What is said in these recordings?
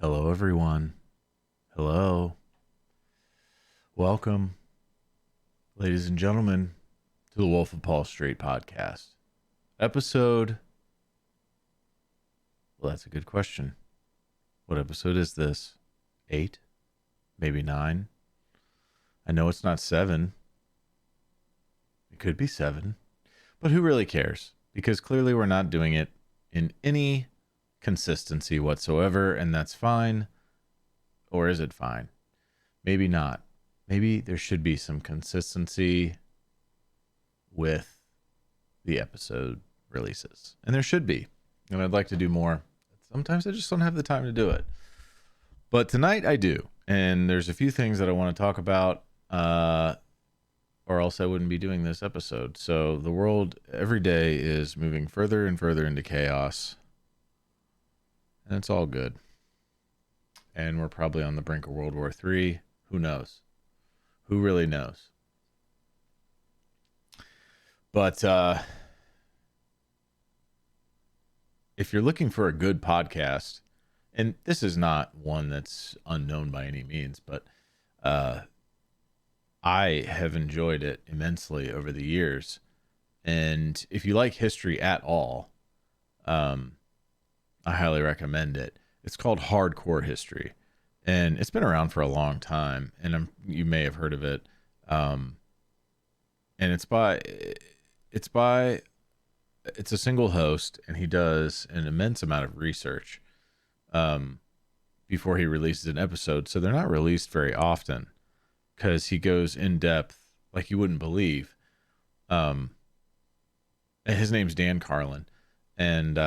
Hello, everyone. Hello. Welcome, ladies and gentlemen, to the Wolf of Paul Street podcast. Episode. Well, that's a good question. What episode is this? 8? Maybe 9? I know it's not 7. It could be 7. But who really cares? Because clearly we're not doing it in any consistency whatsoever, and that's fine. Or is it fine? Maybe not. Maybe there should be some consistency with the episode releases. And there should be. And I'd like to do more. Sometimes I just don't have the time to do it. But tonight I do. And there's a few things that I want to talk about, or else I wouldn't be doing this episode. So the world every day is moving further and further into chaos. And it's all good. And we're probably on the brink of World War III. Who knows? Who really knows? But if you're looking for a good podcast, and this is not one that's unknown by any means, but I have enjoyed it immensely over the years. And if you like history at all, I highly recommend it. It's called Hardcore History, and it's been around for a long time, and you may have heard of it. And it's a single host, and he does an immense amount of research before he releases an episode. So they're not released very often because he goes in depth like you wouldn't believe. And his name's Dan Carlin, and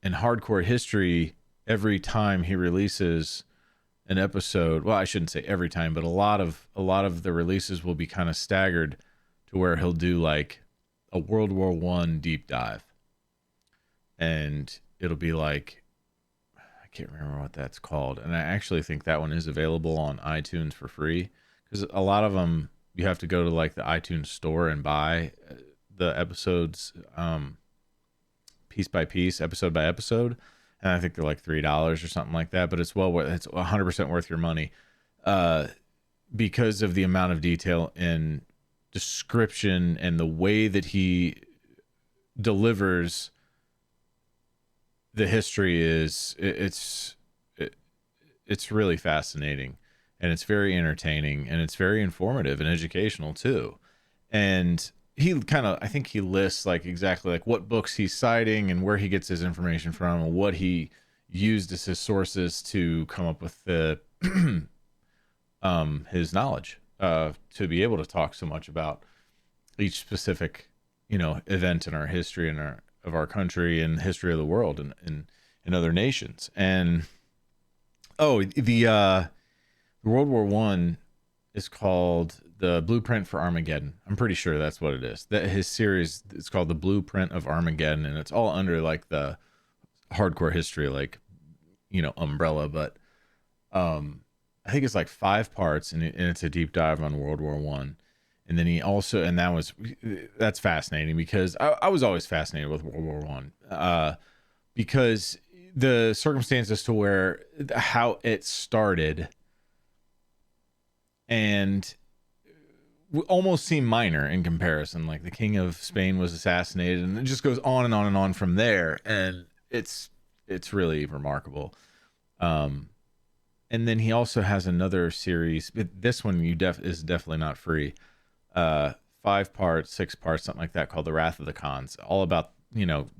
in Hardcore History, every time he releases an episode, well, I shouldn't say every time, but a lot of the releases will be kind of staggered to where he'll do like a World War I deep dive. And it'll be like, I can't remember what that's called. And I actually think that one is available on iTunes for free, because a lot of them you have to go to like the iTunes store and buy the episodes piece by piece, episode by episode, and I think they're like $3 or something like that. But it's it's 100% worth your money, because of the amount of detail and description and the way that he delivers the history it's really fascinating, and it's very entertaining, and it's very informative and educational too. And I think he lists like exactly like what books he's citing and where he gets his information from and what he used as his sources to come up with the his knowledge to be able to talk so much about each specific event in our history and of our country and the history of the world and in other nations. And the World War I is called The Blueprint for Armageddon. I'm pretty sure that's what it is. That his series is called The Blueprint of Armageddon, and it's all under like the Hardcore History umbrella. But I think it's like 5 parts, and it's a deep dive on World War I. And then he also, and that's fascinating, because I was always fascinated with World War I, because the circumstances to how it started and almost seem minor in comparison. Like the King of Spain was assassinated, and it just goes on and on and on from there. And it's really remarkable. And then he also has another series. This one is definitely not free. 5 parts, 6 parts, something like that, called The Wrath of the Khans. All about,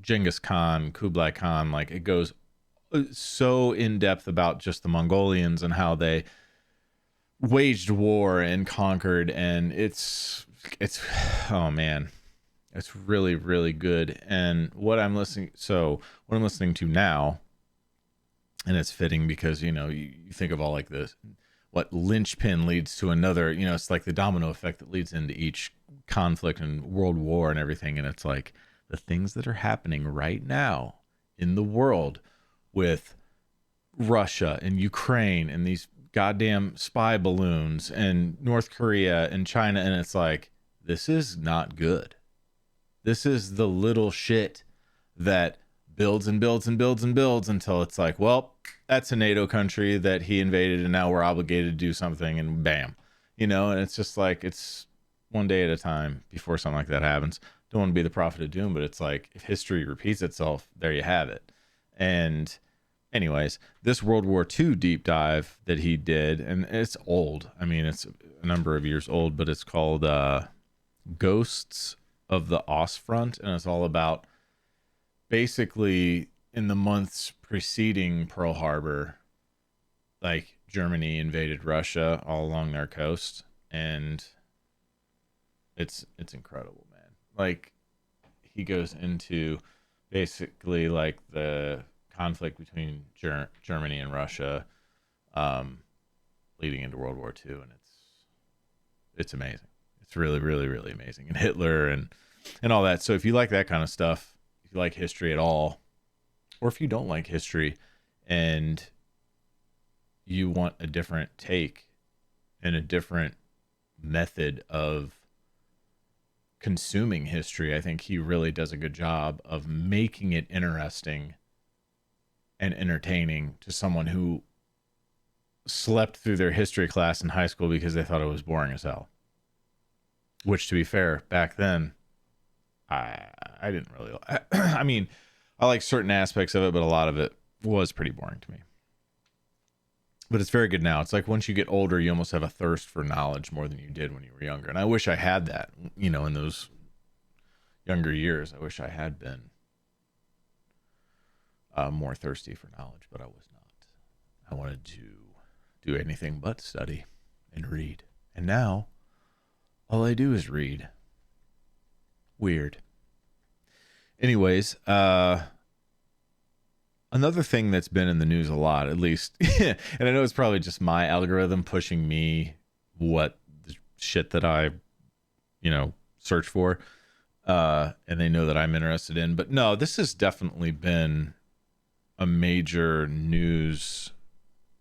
Genghis Khan, Kublai Khan. Like, it goes so in depth about just the Mongolians and how they waged war and conquered. And it's oh man, it's really, really good. And what I'm listening to now, and it's fitting because you think of all like this, what linchpin leads to another, it's like the domino effect that leads into each conflict and world war and everything. And it's like the things that are happening right now in the world with Russia and Ukraine and these goddamn spy balloons and North Korea and China. And it's like, this is not good. This is the little shit that builds and builds and builds and builds until it's like, well, that's a NATO country that he invaded and now we're obligated to do something, and bam, and it's just like, it's one day at a time before something like that happens. Don't want to be the prophet of doom, but it's like, if history repeats itself, there you have it. And anyways, this World War II deep dive that he did, and it's old. I mean, it's a number of years old, but it's called Ghosts of the Ostfront, and it's all about basically in the months preceding Pearl Harbor, like Germany invaded Russia all along their coast, and it's incredible, man. Like, he goes into basically like the conflict between Germany and Russia, leading into World War II, and it's amazing. It's really, really, really amazing. And Hitler and all that. So if you like that kind of stuff, if you like history at all, or if you don't like history and you want a different take and a different method of consuming history, I think he really does a good job of making it interesting and entertaining to someone who slept through their history class in high school because they thought it was boring as hell. Which, to be fair, back then, I didn't really. I mean, I like certain aspects of it, but a lot of it was pretty boring to me. But it's very good now. It's like once you get older, you almost have a thirst for knowledge more than you did when you were younger. And I wish I had that, in those younger years. I wish I had been more thirsty for knowledge, but I was not. I wanted to do anything but study and read. And now, all I do is read. Weird. Anyways, another thing that's been in the news a lot, at least, and I know it's probably just my algorithm pushing me what the shit that I, search for, and they know that I'm interested in. But no, this has definitely been a major news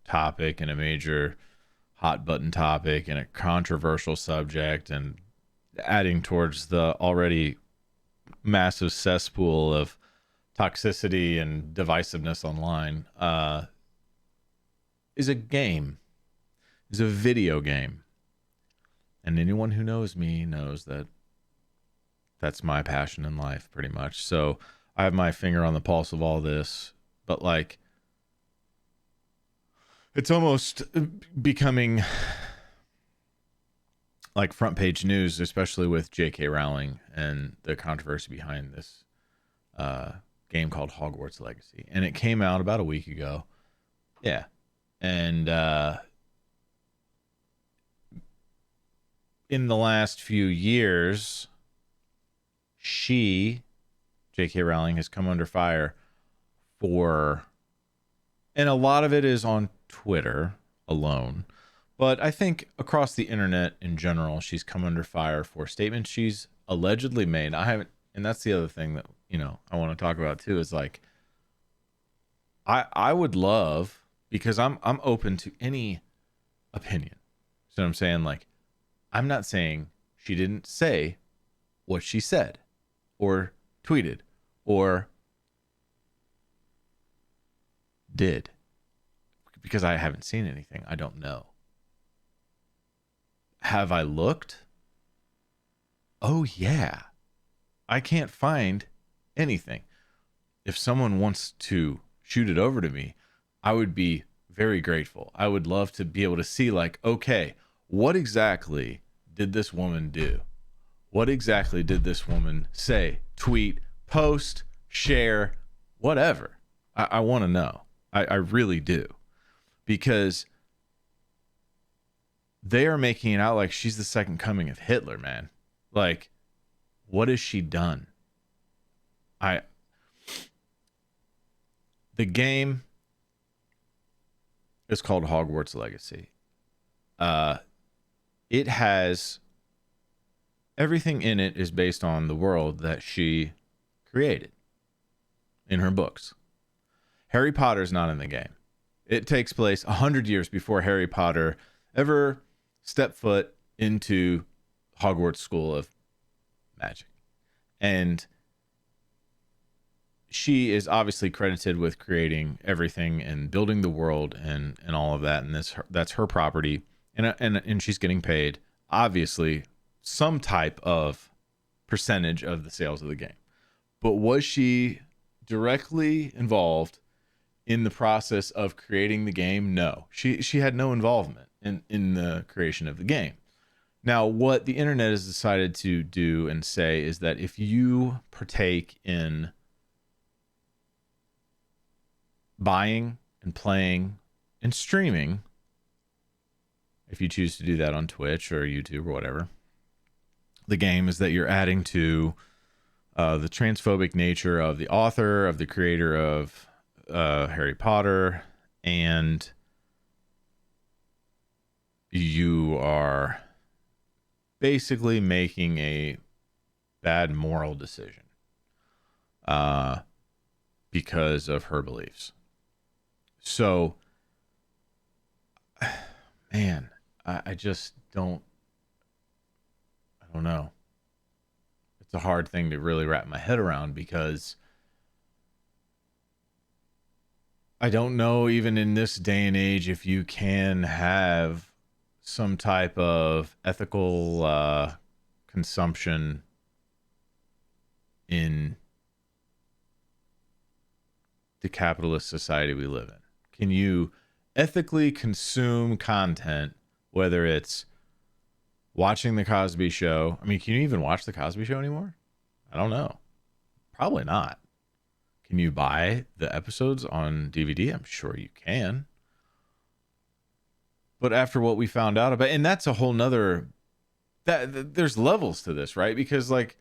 topic and a major hot button topic and a controversial subject, and adding towards the already massive cesspool of toxicity and divisiveness online, is a video game. And anyone who knows me knows that that's my passion in life, pretty much. So I have my finger on the pulse of all this, but like, it's almost becoming like front page news, especially with J.K. Rowling and the controversy behind this game called Hogwarts Legacy. And it came out about a week ago. Yeah. And in the last few years, J.K. Rowling, has come under fire for, and a lot of it is on Twitter alone, but I think across the internet in general, she's come under fire for statements she's allegedly made. I haven't, and that's the other thing that, I want to talk about too, is like, I would love, because I'm open to any opinion. So I'm saying, like, I'm not saying she didn't say what she said or tweeted or did, because I haven't seen anything. I don't know. Have I looked? Oh yeah. I can't find anything. If someone wants to shoot it over to me, I would be very grateful. I would love to be able to see, like, okay, what exactly did this woman do? What exactly did this woman say, tweet, post, share, whatever? I want to know. I really do. Because they are making it out like she's the second coming of Hitler, man. Like, what has she done? The game is called Hogwarts Legacy. It has everything in it is based on the world that she created in her books. Harry Potter's not in the game. It takes place 100 years before Harry Potter ever stepped foot into Hogwarts School of Magic. And she is obviously credited with creating everything and building the world and all of that, and that's her property, and she's getting paid obviously some type of percentage of the sales of the game. But was she directly involved in the process of creating the game? No, she had no involvement in the creation of the game. Now, what the internet has decided to do and say is that if you partake in buying and playing and streaming, if you choose to do that on Twitch or YouTube or whatever, the game, is that you're adding to the transphobic nature of the author, of the creator of Harry Potter, and you are basically making a bad moral decision because of her beliefs. So, man, I just don't know. It's a hard thing to really wrap my head around, because I don't know, even in this day and age, if you can have some type of ethical consumption in the capitalist society we live in. Can you ethically consume content, whether it's watching the Cosby Show? I mean, can you even watch the Cosby Show anymore? I don't know. Probably not. Can you buy the episodes on DVD? I'm sure you can. But after what we found out about, and that's a whole nother, there's levels to this, right? Because, like,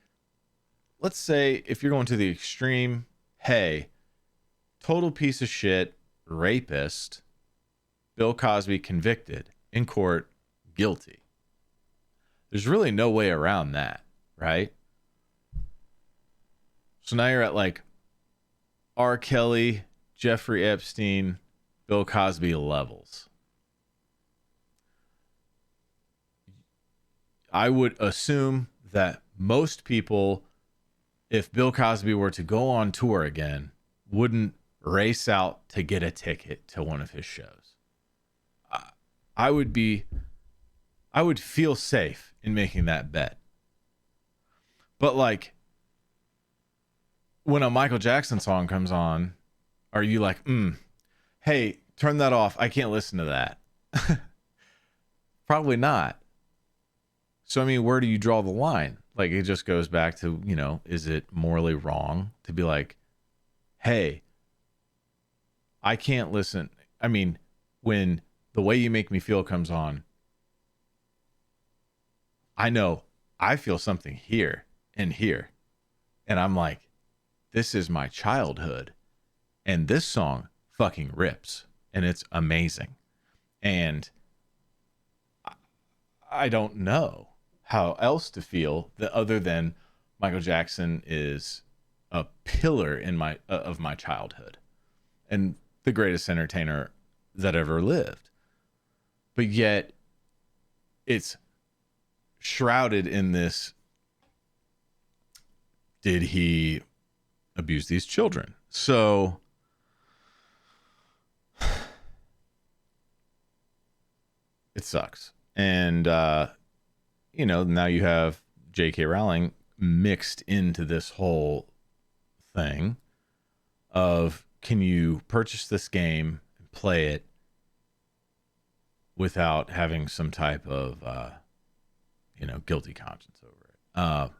let's say if you're going to the extreme, hey, total piece of shit, rapist, Bill Cosby convicted, in court, guilty. There's really no way around that, right? So now you're at like R. Kelly, Jeffrey Epstein, Bill Cosby levels. I would assume that most people, if Bill Cosby were to go on tour again, wouldn't race out to get a ticket to one of his shows. I would feel safe in making that bet. But like, when a Michael Jackson song comes on, are you like, hey, turn that off, I can't listen to that? Probably not. So, I mean, where do you draw the line? Like, it just goes back to, is it morally wrong to be like, hey, I can't listen. I mean, when The Way You Make Me Feel comes on, I know I feel something here and here. And I'm like, this is my childhood. And this song fucking rips. And it's amazing. And I don't know how else to feel that other than Michael Jackson is a pillar in of my childhood and the greatest entertainer that ever lived. But yet it's shrouded in this, did he abuse these children? So it sucks. And now you have J.K. Rowling mixed into this whole thing of, can you purchase this game and play it without having some type of guilty conscience over it?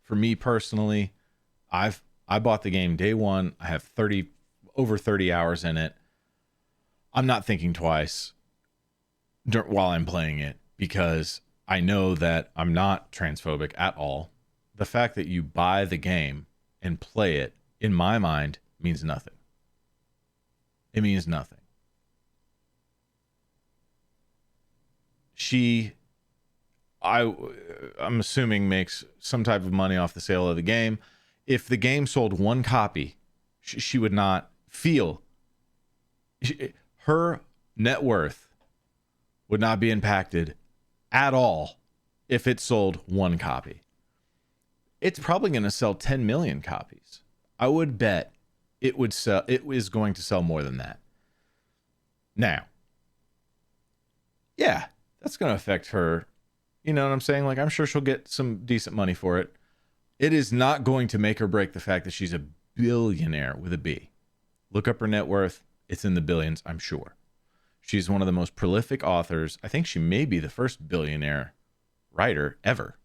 For me personally, I bought the game day one. I have over 30 hours in it. I'm not thinking twice while I'm playing it, because I know that I'm not transphobic at all. The fact that you buy the game and play it, in my mind, means nothing. It means nothing. I'm assuming, makes some type of money off the sale of the game. If the game sold one copy, she would not feel, her net worth would not be impacted at all if it sold one copy. It's probably going to sell 10 million copies. I would bet it would sell. It is going to sell more than that. Now, yeah, that's going to affect her. You know what I'm saying? Like, I'm sure she'll get some decent money for it. It is not going to make or break the fact that she's a billionaire with a B. Look up her net worth. It's in the billions, I'm sure. She's one of the most prolific authors. I think she may be the first billionaire writer ever.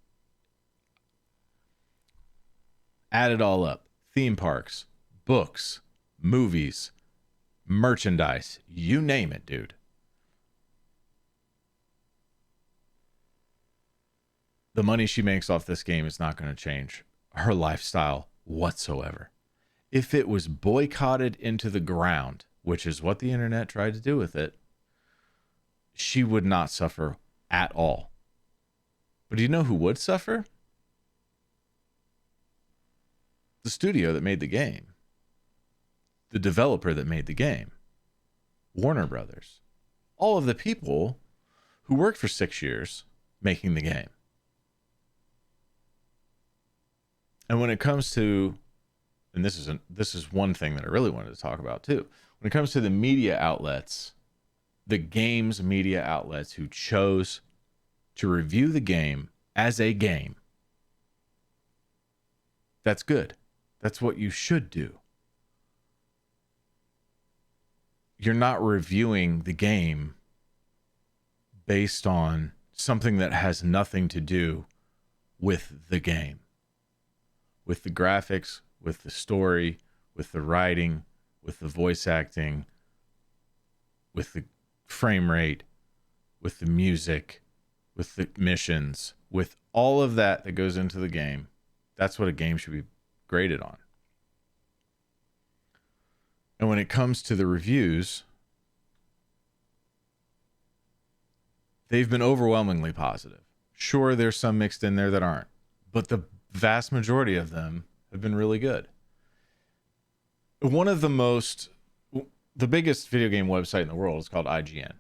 Add it all up. Theme parks, books, movies, merchandise, you name it, dude. The money she makes off this game is not going to change her lifestyle whatsoever. If it was boycotted into the ground, which is what the internet tried to do with it, she would not suffer at all. But do you know who would suffer? The studio that made the game. The developer that made the game. Warner Brothers. All of the people who worked for 6 years making the game. And when it comes to, and this is one thing that I really wanted to talk about too. When it comes to the media outlets, the games media outlets who chose to review the game as a game, that's good. That's what you should do. You're not reviewing the game based on something that has nothing to do with the game. With the graphics, with the story, with the writing, with the voice acting, with the frame rate, with the music, with the missions, with all of that that goes into the game. That's what a game should be graded on. And when it comes to the reviews, they've been overwhelmingly positive. Sure, there's some mixed in there that aren't, but the vast majority of them have been really good. One of the biggest video game website in the world is called IGN.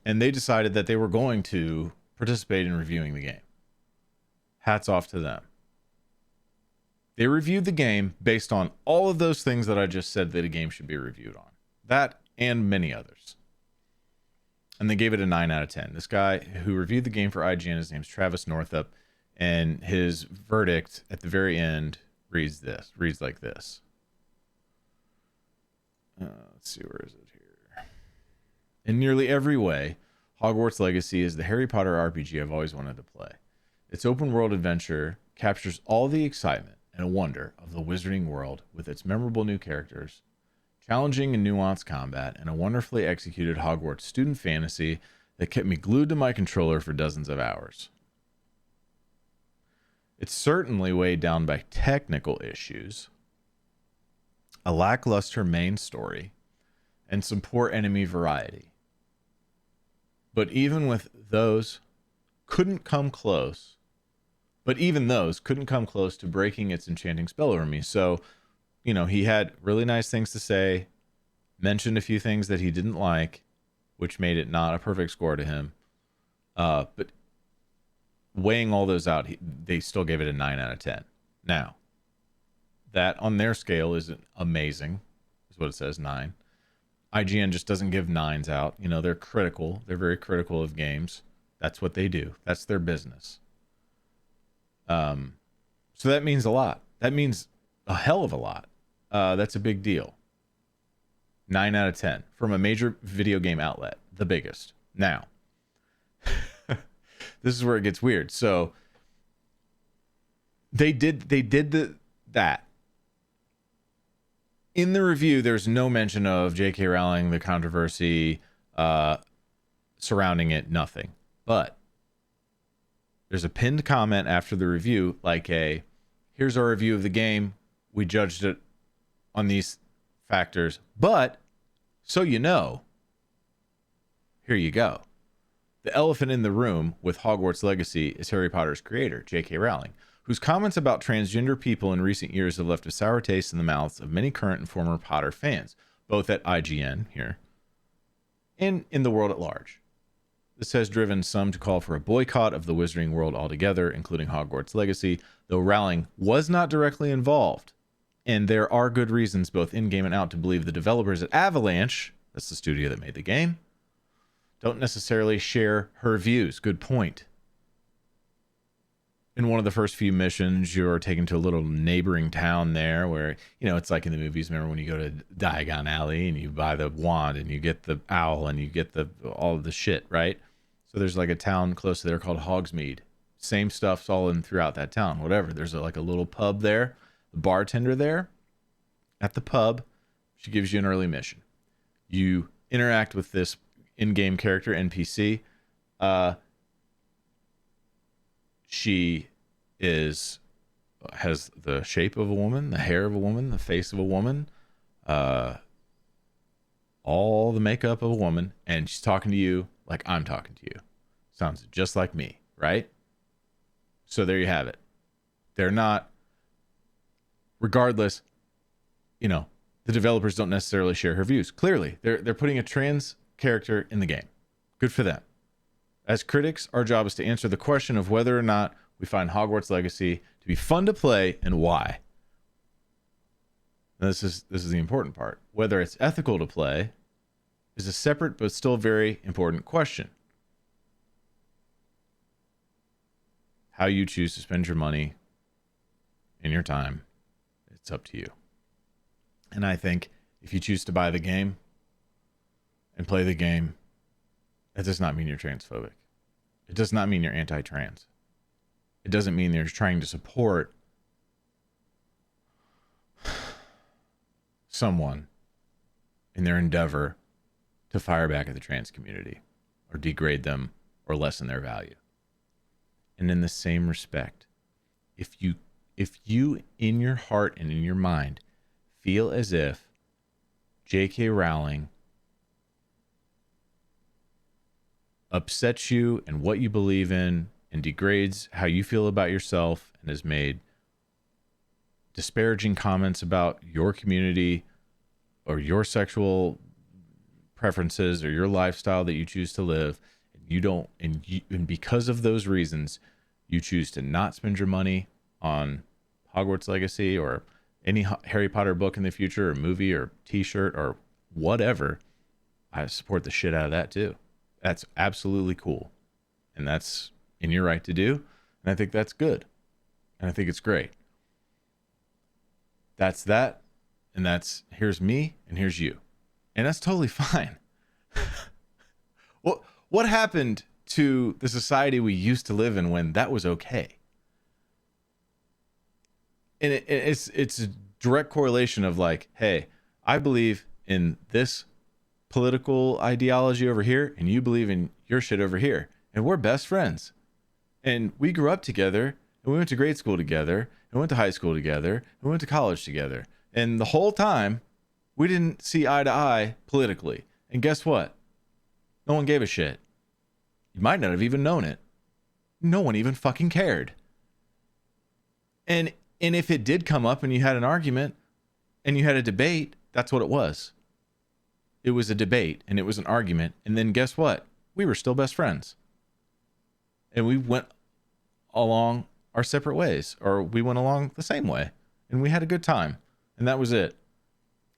And they decided that they were going to participate in reviewing the game. Hats off to them. They reviewed the game based on all of those things that I just said that a game should be reviewed on. That and many others. And they gave it a 9 out of 10. This guy who reviewed the game for IGN, his name's Travis Northup. And his verdict at the very end reads like this. Let's see, where is it here? In nearly every way, Hogwarts Legacy is the Harry Potter RPG I've always wanted to play. Its open world adventure captures all the excitement and wonder of the wizarding world with its memorable new characters, challenging and nuanced combat, and a wonderfully executed Hogwarts student fantasy that kept me glued to my controller for dozens of hours. It's certainly weighed down by technical issues, a lackluster main story, and some poor enemy variety. But even those couldn't come close to breaking its enchanting spell over me. So, you know, he had really nice things to say, mentioned a few things that he didn't like, which made it not a perfect score to him. But weighing all those out, they still gave it a 9 out of 10. Now, that on their scale isn't amazing, is what it says, 9. IGN just doesn't give 9s out. You know, they're critical. They're very critical of games. That's what they do. That's their business. So that means a lot. That means a hell of a lot. That's a big deal. 9 out of 10 from a major video game outlet, the biggest. Now, this is where it gets weird. So they did that. In the review, there's no mention of J.K. Rowling, the controversy surrounding it, nothing. But there's a pinned comment after the review, like here's our review of the game. We judged it on these factors. But, so you know, here you go. The elephant in the room with Hogwarts Legacy is Harry Potter's creator, J.K. Rowling, whose comments about transgender people in recent years have left a sour taste in the mouths of many current and former Potter fans, both at IGN here and in the world at large. This has driven some to call for a boycott of the Wizarding world altogether, including Hogwarts Legacy, though Rowling was not directly involved. And there are good reasons, both in-game and out, to believe the developers at Avalanche, that's the studio that made the game, don't necessarily share her views. Good point. In one of the first few missions, you're taken to a little neighboring town there where, it's like in the movies. Remember when you go to Diagon Alley and you buy the wand and you get the owl and you get all of the shit, right? So there's like a town close to there called Hogsmeade. Same stuff's all in throughout that town, whatever. There's like a little pub there. The bartender there at the pub, she gives you an early mission. You interact with this in-game character, NPC. She has the shape of a woman, the hair of a woman, the face of a woman, all the makeup of a woman, and she's talking to you like I'm talking to you. Sounds just like me, right? So there you have it. They're not, regardless, the developers don't necessarily share her views. Clearly, they're putting a trans character in the game. Good for them. As critics, our job is to answer the question of whether or not we find Hogwarts Legacy to be fun to play and why. Now, this is the important part. Whether it's ethical to play is a separate but still very important question. How you choose to spend your money and your time, it's up to you. And I think if you choose to buy the game and play the game, that does not mean you're transphobic. It does not mean you're anti-trans. It doesn't mean you're trying to support someone in their endeavor to fire back at the trans community or degrade them or lessen their value. And in the same respect, if you in your heart and in your mind feel as if J.K. Rowling upsets you and what you believe in and degrades how you feel about yourself and has made disparaging comments about your community or your sexual preferences or your lifestyle that you choose to live, and because of those reasons you choose to not spend your money on Hogwarts Legacy or any Harry Potter book in the future or movie or t-shirt or whatever, I support the shit out of that too. That's absolutely cool. And that's in your right to do. And I think that's good. And I think it's great. That's that. And that's, here's me and here's you. And that's totally fine. What happened to the society we used to live in when that was okay? And it's a direct correlation of like, hey, I believe in this political ideology over here and you believe in your shit over here, and we're best friends, and we grew up together, and we went to grade school together, and we went to high school together, and we went to college together, and the whole time we didn't see eye to eye politically. And guess what? No one gave a shit. You might not have even known it. No one even fucking cared. And if it did come up and you had an argument and you had a debate, that's what it was. It was a debate and it was an argument. And then guess what? We were still best friends. And we went along our separate ways, or we went along the same way, and we had a good time. And that was it.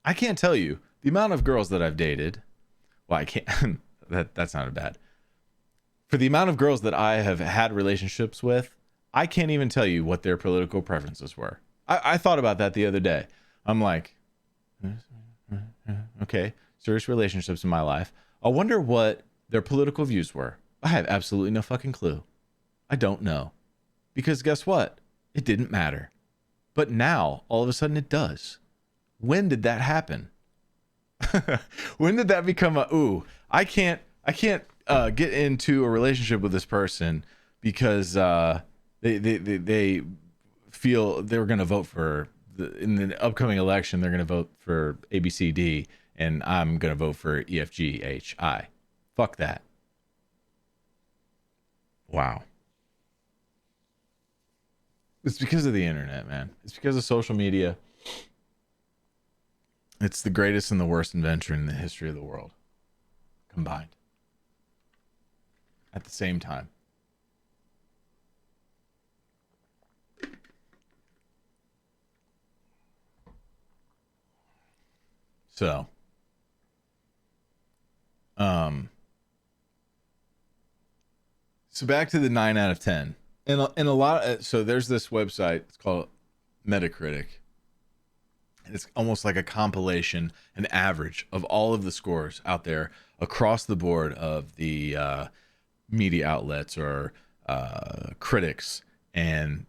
I can't tell you the amount of girls that I've dated. Well, I can't. That's not bad. For the amount of girls that I have had relationships with, I can't even tell you what their political preferences were. I thought about that the other day. I'm like, okay, serious relationships in my life. I wonder what their political views were. I have absolutely no fucking clue. I don't know. Because guess what? It didn't matter. But now, all of a sudden, it does. When did that happen? When did that become I can't get into a relationship with this person because they feel they were going to vote for in the upcoming election, they're going to vote for ABCD, and I'm going to vote for EFGHI. Fuck that. Wow. It's because of the internet, man. It's because of social media. It's the greatest and the worst invention in the history of the world combined at the same time. So, um, so back to the 9 out of 10. And a lot of, so there's this website, it's called Metacritic. And it's almost like a compilation, an average of all of the scores out there across the board of the media outlets or critics. And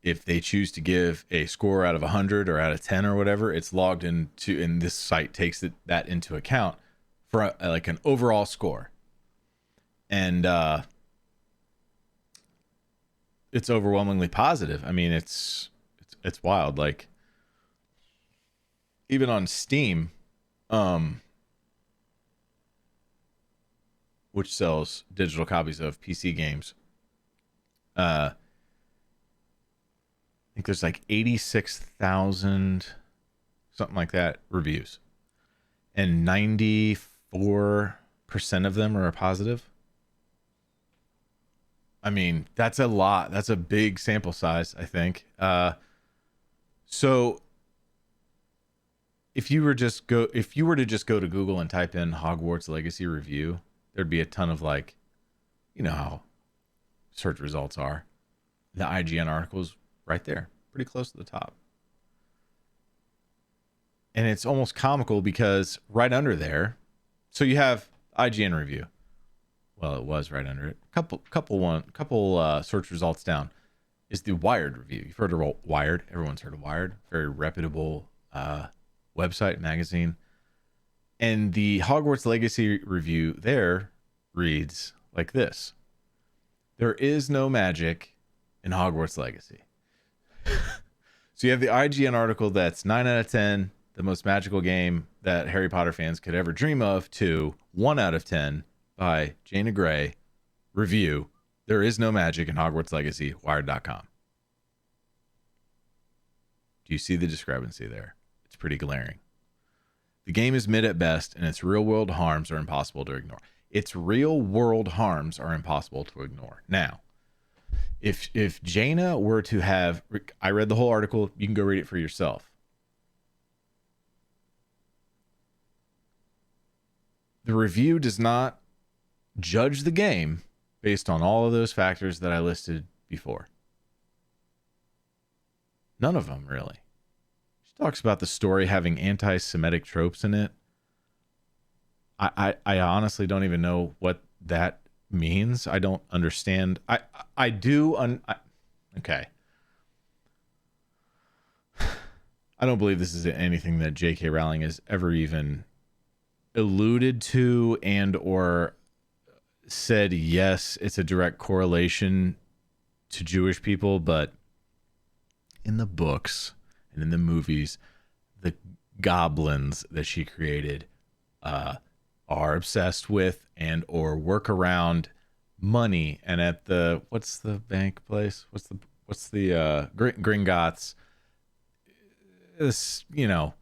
if they choose to give a score out of 100 or out of 10 or whatever, it's logged into, and this site takes that into account for like an overall score. And it's overwhelmingly positive. I mean, it's wild. Like, even on Steam, which sells digital copies of PC games, I think there's like 86,000, something like that, reviews, and 94% of them are positive. I mean, that's a lot. That's a big sample size, I think. So if you were to just go to Google and type in Hogwarts Legacy review, there'd be a ton of, like, you know how search results are. The IGN article's right there, pretty close to the top. And it's almost comical because right under there, so you have IGN review. Well, it was right under it. Couple search results down is the Wired review. You've heard of Wired. Everyone's heard of Wired. Very reputable website, magazine. And the Hogwarts Legacy review there reads like this: there is no magic in Hogwarts Legacy. So you have the IGN article that's 9 out of 10, the most magical game that Harry Potter fans could ever dream of, to 1 out of 10 by Jaina Gray review. There is no magic in Hogwarts Legacy, Wired.com. Do you see the discrepancy there? It's pretty glaring. The game is mid at best, and its real-world harms are impossible to ignore. Its real-world harms are impossible to ignore. Now, if Jaina were to have... I read the whole article. You can go read it for yourself. The review does not judge the game based on all of those factors that I listed before. None of them, really. She talks about the story having anti-Semitic tropes in it. I honestly don't even know what that means. I don't understand. I do. Okay. I don't believe this is anything that J.K. Rowling has ever even alluded to and or said, yes, it's a direct correlation to Jewish people, but in the books and in the movies, the goblins that she created are obsessed with and or work around money. And at the, what's the bank place? What's the Gringotts? This, you know,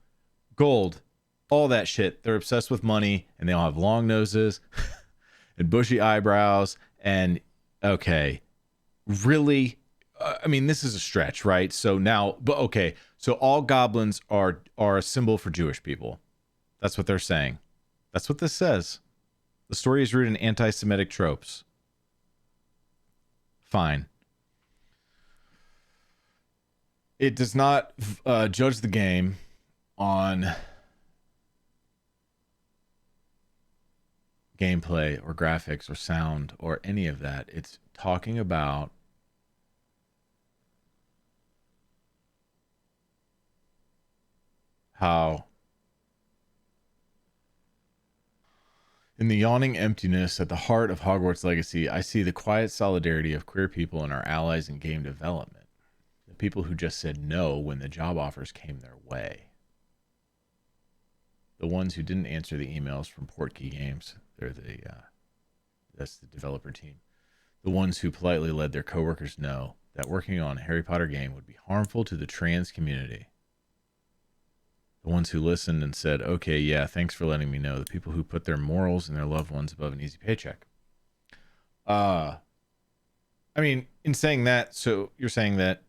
gold, all that shit. They're obsessed with money, and they all have long noses and bushy eyebrows. And okay, really? I mean, this is a stretch, right? So now, but okay, so all goblins are a symbol for Jewish people. That's what they're saying. That's what this says. The story is rooted in anti-Semitic tropes. Fine. It does not judge the game on gameplay or graphics or sound or any of that. It's talking about how in the yawning emptiness at the heart of Hogwarts Legacy, I see the quiet solidarity of queer people and our allies in game development. The people who just said no when the job offers came their way. The ones who didn't answer the emails from Portkey Games. That's the developer team. The ones who politely let their coworkers know that working on a Harry Potter game would be harmful to the trans community. The ones who listened and said, okay, yeah, thanks for letting me know. The people who put their morals and their loved ones above an easy paycheck. I mean, in saying that, so you're saying that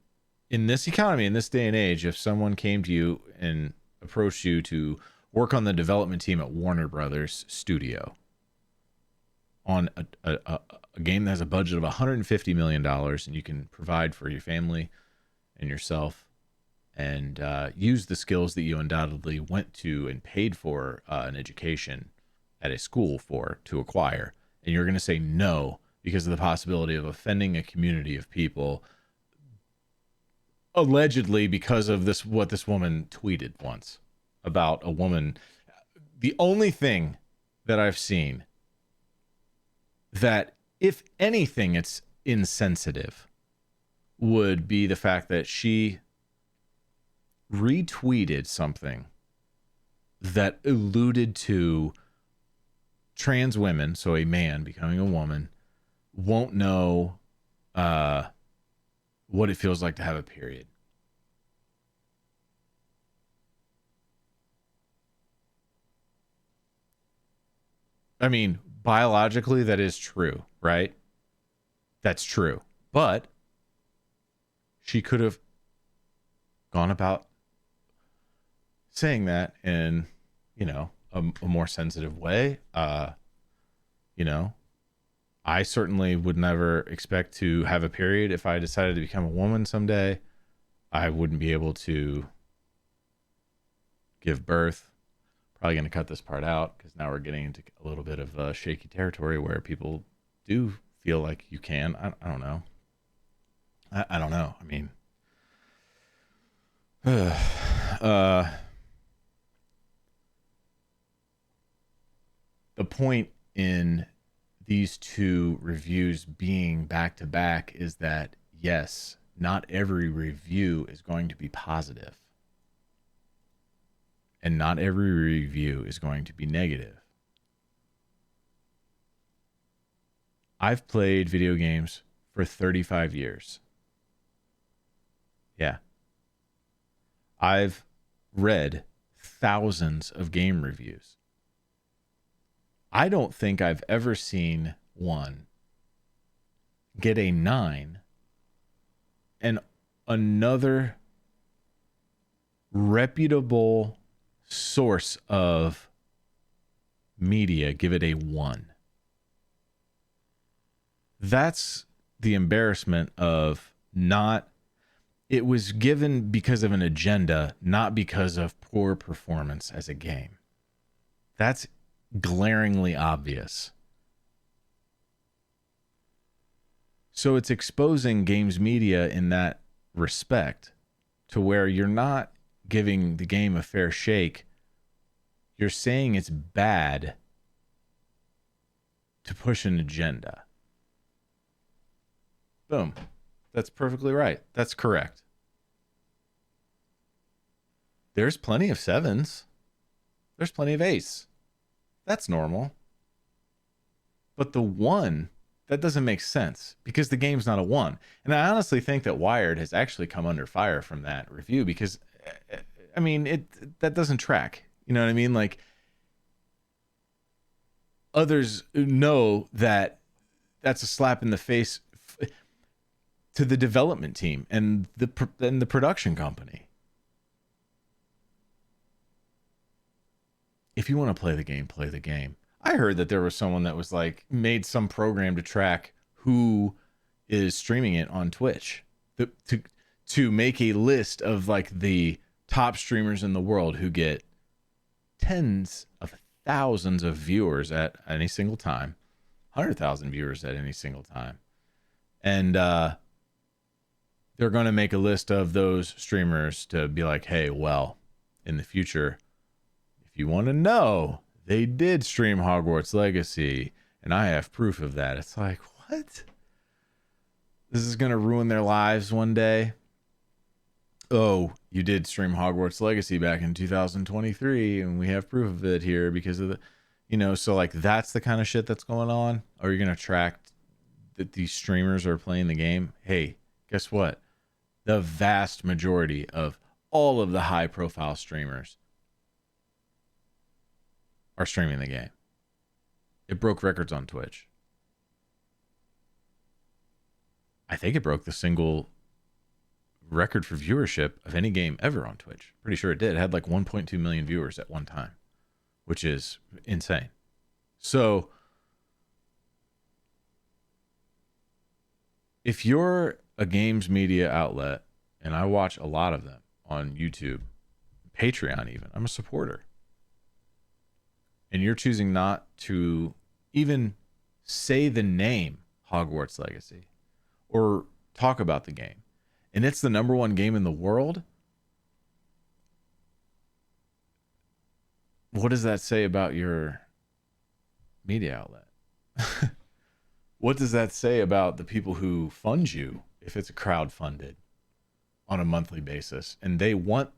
in this economy, in this day and age, if someone came to you and approached you to work on the development team at Warner Brothers Studio on a game that has a budget of $150 million, and you can provide for your family and yourself, and use the skills that you undoubtedly went to and paid for an education at a school for to acquire, and you're going to say no because of the possibility of offending a community of people, allegedly because of this, what this woman tweeted once about a woman. The only thing that I've seen that, if anything, it's insensitive, would be the fact that she retweeted something that alluded to trans women, so a man becoming a woman, won't know what it feels like to have a period. I mean, biologically, that is true, right? That's true. But she could have gone about saying that in, a more sensitive way. I certainly would never expect to have a period if I decided to become a woman someday. I wouldn't be able to give birth. Probably going to cut this part out because now we're getting into a little bit of shaky territory where people do feel like you can. I don't know. I don't know. I mean, the point in these two reviews being back to back is that, yes, not every review is going to be positive. And not every review is going to be negative. I've played video games for 35 years. Yeah. I've read thousands of game reviews. I don't think I've ever seen one get a 9 and another reputable source of media give it a 1. That's the embarrassment of not, it was given because of an agenda, not because of poor performance as a game. That's glaringly obvious. So it's exposing games media in that respect, to where you're not giving the game a fair shake. You're saying it's bad to push an agenda. Boom. That's perfectly right. That's correct. There's plenty of 7s. There's plenty of 8s. That's normal. But the 1, that doesn't make sense because the game's not a 1. And I honestly think that Wired has actually come under fire from that review because, I mean, that doesn't track. You know what I mean? Like, others know that that's a slap in the face to the development team and the production company. If you want to play the game, play the game. I heard that there was someone that was like made some program to track who is streaming it on Twitch, to make a list of like the top streamers in the world who get tens of thousands of viewers at any single time, 100,000 viewers at any single time. And they're going to make a list of those streamers to be like, hey, well, in the future, if you want to know, they did stream Hogwarts Legacy, and I have proof of that. It's like, what? This is going to ruin their lives one day. Oh, you did stream Hogwarts Legacy back in 2023, and we have proof of it here because of the, so like that's the kind of shit that's going on. Or you're going to track that these streamers are playing the game. Hey, guess what? The vast majority of all of the high profile streamers are streaming the game. It broke records on Twitch. I think it broke the single record for viewership of any game ever on Twitch. Pretty sure it did. It had like 1.2 million viewers at one time. which is insane. So if you're a games media outlet, and I watch a lot of them on YouTube, Patreon even, I'm a supporter, and you're choosing not to even say the name Hogwarts Legacy or talk about the game, and it's the number one game in the world, what does that say about your media outlet? What does that say about the people who fund you if it's a crowd-funded on a monthly basis and they want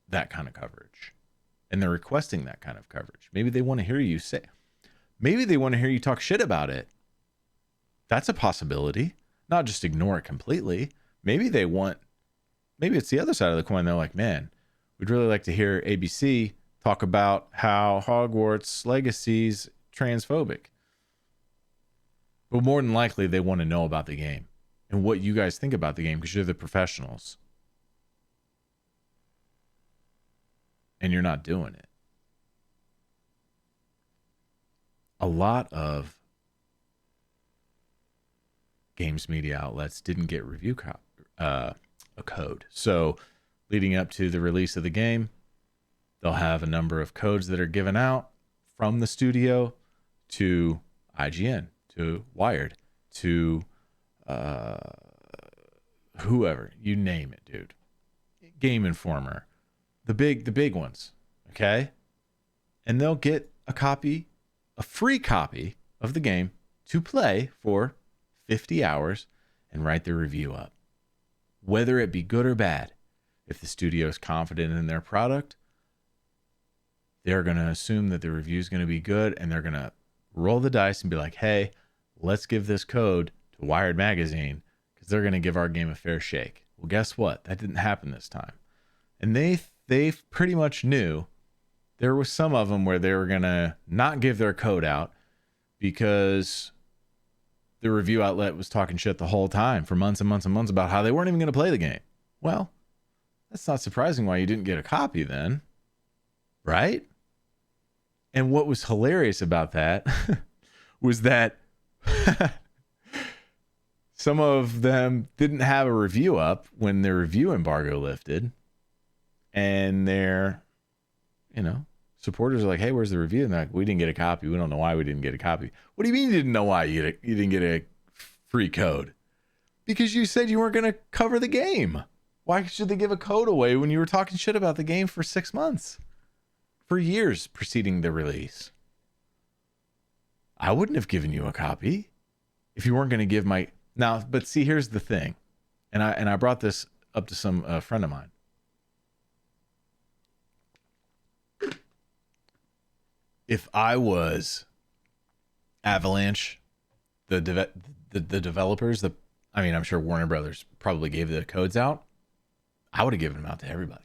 that kind of coverage and they're requesting that kind of coverage? Maybe they want to hear you say, maybe they want to hear you talk shit about it. That's a possibility. Not just ignore it completely. Maybe it's the other side of the coin. They're like, man, we'd really like to hear ABC talk about how Hogwarts Legacy's transphobic. But more than likely, they want to know about the game and what you guys think about the game because you're the professionals. And you're not doing it. A lot of games media outlets didn't get review a code. So leading up to the release of the game, they'll have a number of codes that are given out from the studio to IGN, to Wired, to whoever, you name it, dude. Game Informer, the big ones, okay? And they'll get a free copy of the game to play for 50 hours and write their review up. Whether it be good or bad, if the studio is confident in their product, they're going to assume that the review is going to be good, and they're going to roll the dice and be like, hey, let's give this code to Wired Magazine because they're going to give our game a fair shake. Well, guess what? That didn't happen this time. And they pretty much knew. There was some of them where they were going to not give their code out because the review outlet was talking shit the whole time for months and months and months about how they weren't even going to play the game. Well, that's not surprising why you didn't get a copy then, right? And what was hilarious about that was that some of them didn't have a review up when their review embargo lifted, and their, supporters are like, hey, where's the review? And they're like, we didn't get a copy. We don't know why we didn't get a copy. What do you mean you didn't know why you didn't get a free code? Because you said you weren't going to cover the game. Why should they give a code away when you were talking shit about the game for 6 months? For years preceding the release. I wouldn't have given you a copy if you weren't going to give my... Now, but see, here's the thing. And I brought this up to some friend of mine. If I was Avalanche, the developers, I'm sure Warner Brothers probably gave the codes out. I would have given them out to everybody.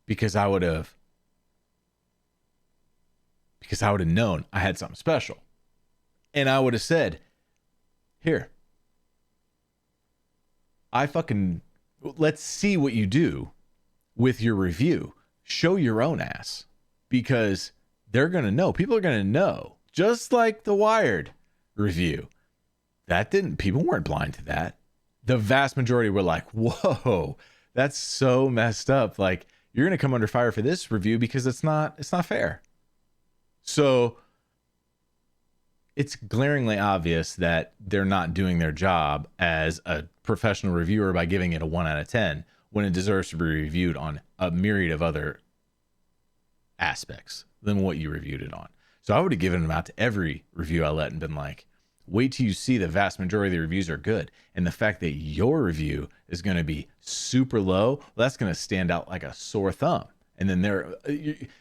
Because I would have known I had something special. And I would have said, here, let's see what you do with your review. Show your own ass. Because they're going to know. People are going to know. Just like the Wired review. People weren't blind to that. The vast majority were like, whoa, that's so messed up. Like, you're going to come under fire for this review because it's not fair. So it's glaringly obvious that they're not doing their job as a professional reviewer by giving it a 1 out of 10 when it deserves to be reviewed on a myriad of other aspects than what you reviewed it on. So I would have given them out to every review outlet and been like, wait till you see the vast majority of the reviews are good. And the fact that your review is going to be super low, well, that's going to stand out like a sore thumb. And then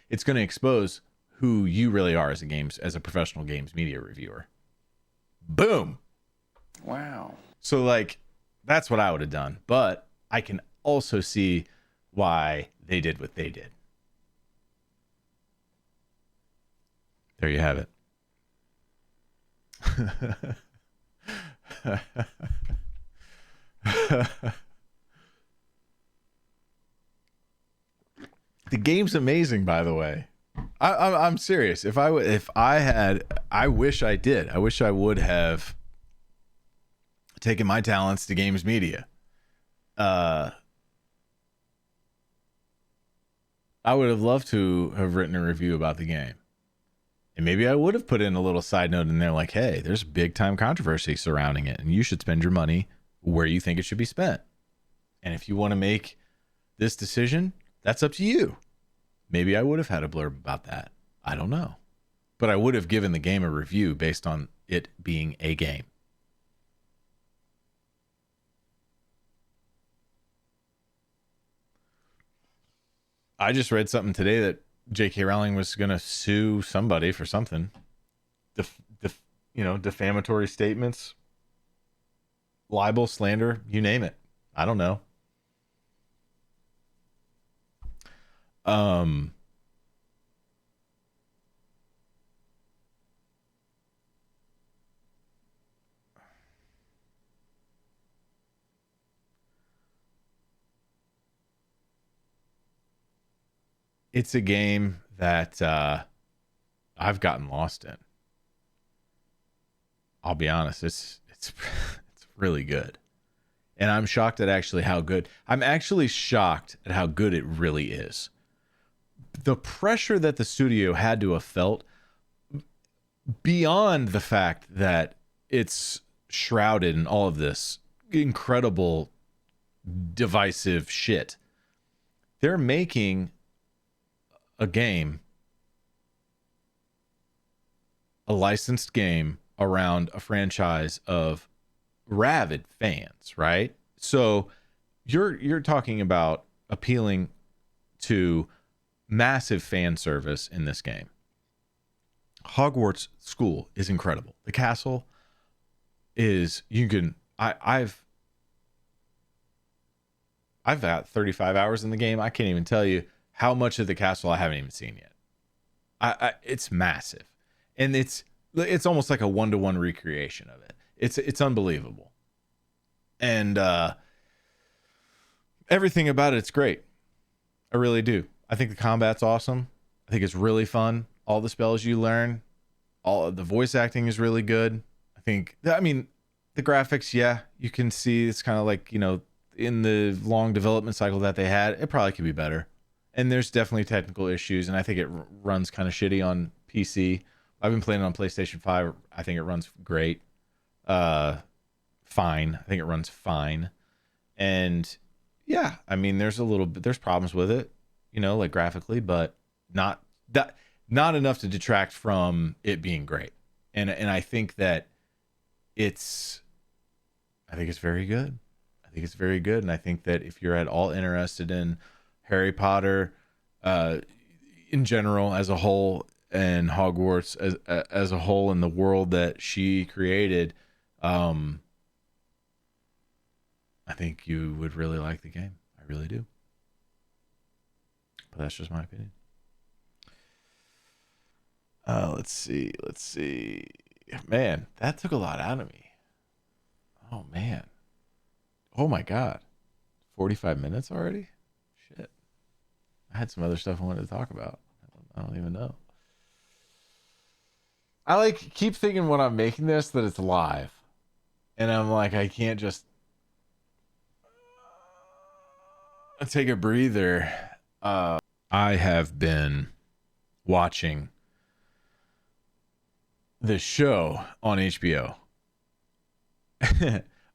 it's going to expose who you really are as a professional games media reviewer. Boom. Wow. So that's what I would have done. But I can also see why they did what they did. There you have it. The game's amazing, by the way. I'm serious. If I had, I wish I did. I wish I would have taken my talents to games media. I would have loved to have written a review about the game. And maybe I would have put in a little side note in there like, hey, there's big time controversy surrounding it, and you should spend your money where you think it should be spent. And if you want to make this decision, that's up to you. Maybe I would have had a blurb about that. I don't know. But I would have given the game a review based on it being a game. I just read something today that J.K. Rowling was going to sue somebody for something. Defamatory statements, libel, slander, you name it. I don't know. It's a game that I've gotten lost in. I'll be honest, it's it's really good. And I'm shocked at actually how good. I'm actually shocked at how good it really is. The pressure that the studio had to have felt, beyond the fact that it's shrouded in all of this incredible divisive shit. They're making a game, a licensed game around a franchise of rabid fans, right? So you're talking about appealing to massive fan service in this game. Hogwarts School is incredible. The castle is, I've got 35 hours in the game. I can't even tell you how much of the castle I haven't even seen yet. It's massive, and it's almost like a 1-to-1 recreation of it. It's unbelievable, and everything about it's great. I really do. I think the combat's awesome. I think it's really fun. All the spells you learn, all of the voice acting is really good. The graphics, yeah, you can see it's kind of like, in the long development cycle that they had, it probably could be better. And there's definitely technical issues, and I think it runs kind of shitty on PC. I've been playing it on PlayStation 5. I think it runs great. Fine. I think it runs fine. And yeah, there's problems with it, like graphically, but not enough to detract from it being great. And I think that it's very good. I think it's very good. And I think that if you're at all interested in Harry Potter in general as a whole, and Hogwarts as a whole, in the world that she created, I think you would really like the game. I really do. But that's just my opinion. Let's see. Man, that took a lot out of me. Oh, man. Oh, my God. 45 minutes already? Shit. I had some other stuff I wanted to talk about. I don't even know. I keep thinking when I'm making this that it's live. And I'm like, I can't just take a breather. I have been watching this show on HBO.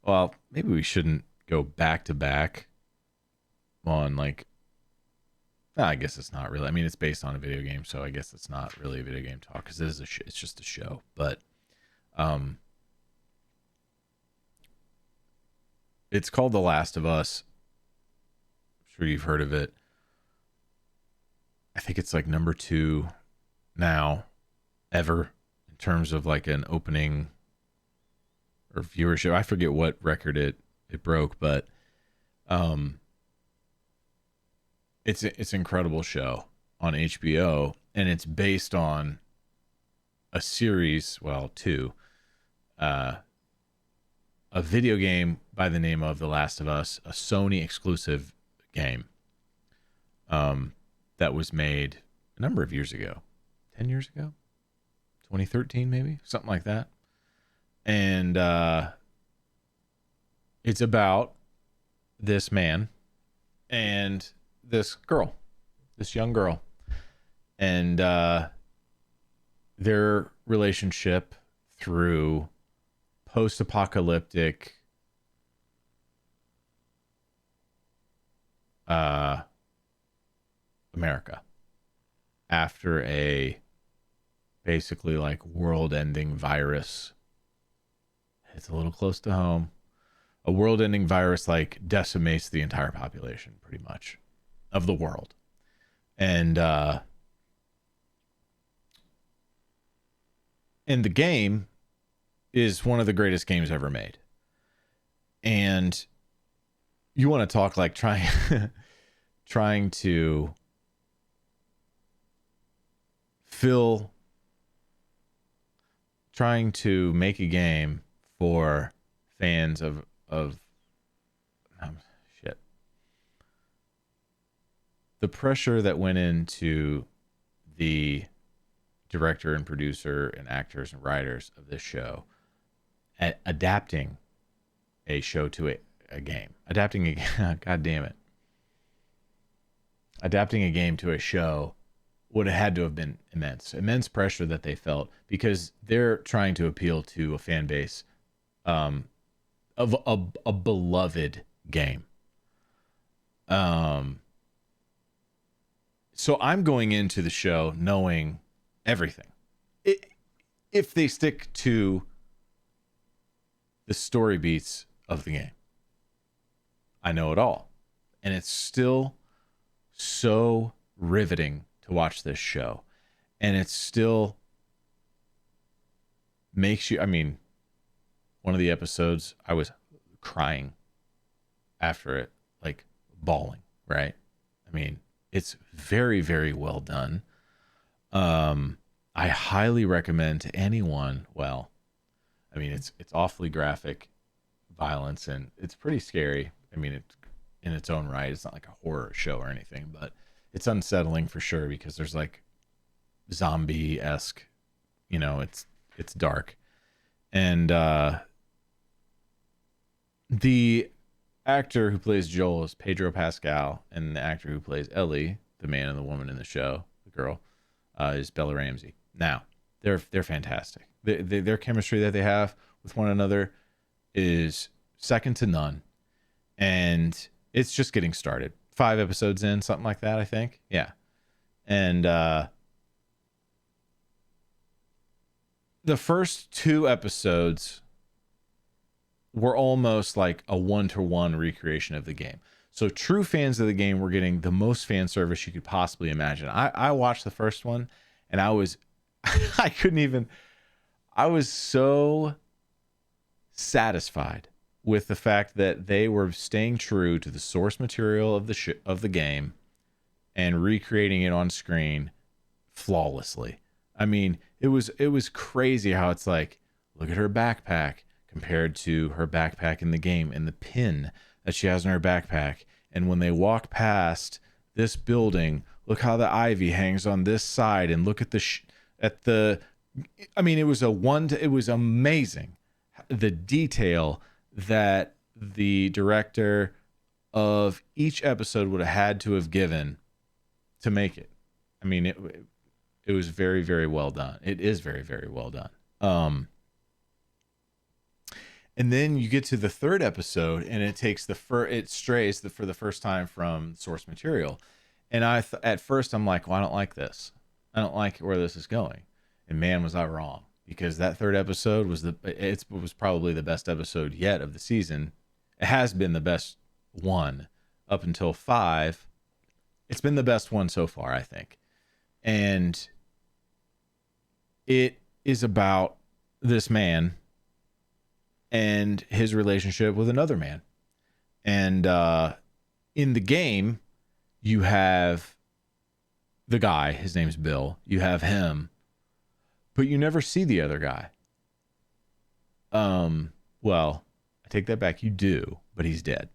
Well, maybe we shouldn't go back to back on I guess it's not really. It's based on a video game, so I guess it's not really a video game talk because it is it's just a show. But it's called The Last of Us. I'm sure you've heard of it. I think it's number 2 now ever in terms of an opening or viewership. I forget what record it broke, but it's an incredible show on HBO, and it's based on a series, 2, a video game by the name of The Last of Us, a Sony exclusive game that was made a number of years ago. 10 years ago, 2013 maybe, something like that. And it's about this man and this girl, this young girl, and their relationship through post-apocalyptic America after a basically like world-ending virus. It's a little close to home. A world-ending virus like decimates the entire population, pretty much, of the world. And the game is one of the greatest games ever made. And you want to talk like trying to make a game for fans of shit. The pressure that went into the director and producer and actors and writers of this show at adapting a show to a game. God damn it. Adapting a game to a show would have had to have been immense pressure that they felt because they're trying to appeal to a fan base of a beloved game. So I'm going into the show knowing everything. If they stick to the story beats of the game, I know it all. And it's still so riveting to watch this show. And it still makes you, I mean, one of the episodes I was crying after it, like bawling, right? I mean, it's very, very well done. I highly recommend to anyone, well, I mean, it's awfully graphic violence and it's pretty scary. I mean, it's in its own right. It's not like a horror show or anything, but it's unsettling for sure because there's like zombie-esque, you know, it's dark. And the actor who plays Joel is Pedro Pascal, and the actor who plays Ellie, the man and the woman in the show, the girl, is Bella Ramsey. Now, they're fantastic. Their chemistry that they have with one another is second to none, and it's just getting started. 5 episodes in, something like that, I think. Yeah. And the first 2 episodes were almost like a one-to-one recreation of the game. So true fans of the game were getting the most fan service you could possibly imagine. I watched the first one and I was I was so satisfied with the fact that they were staying true to the source material of the game and recreating it on screen flawlessly. I mean, it was crazy how it's like, look at her backpack compared to her backpack in the game and the pin that she has in her backpack. And when they walk past this building, look how the ivy hangs on this side and look at I mean, it was amazing. The detail that the director of each episode would have had to have given to make it. I mean, it was very, very well done. It is very, very well done. And then you get to the 3rd episode, and it takes it strays for the first time from source material. And at first I'm like, well, I don't like this. I don't like where this is going. And man, was I wrong, because that 3rd episode was probably the best episode yet of the season. It has been the best one up until 5. It's been the best one so far, I think. And it is about this man and his relationship with another man. And in the game, you have the guy, his name's Bill. You have him, but you never see the other guy. Well, I take that back. You do, but he's dead.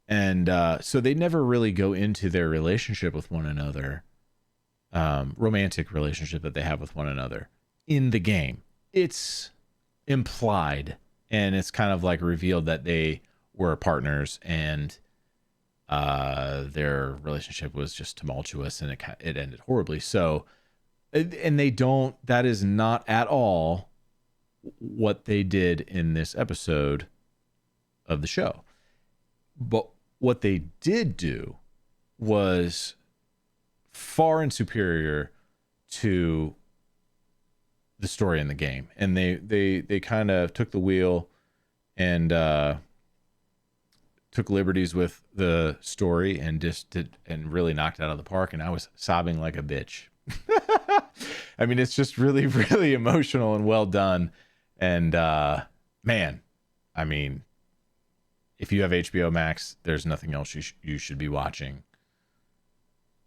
And so they never really go into their relationship with one another romantic relationship that they have with one another in the game. It's implied, and it's kind of like revealed that they were partners, and their relationship was just tumultuous, and it ended horribly. So, and they don't. That is not at all what they did in this episode of the show. But what they did do was far and superior to the story in the game, and they kind of took the wheel and took liberties with the story and just did and really knocked it out of the park. And I was sobbing like a bitch. I mean, it's just really, really emotional and well done. And man, I mean, if you have HBO Max, there's nothing else you should be watching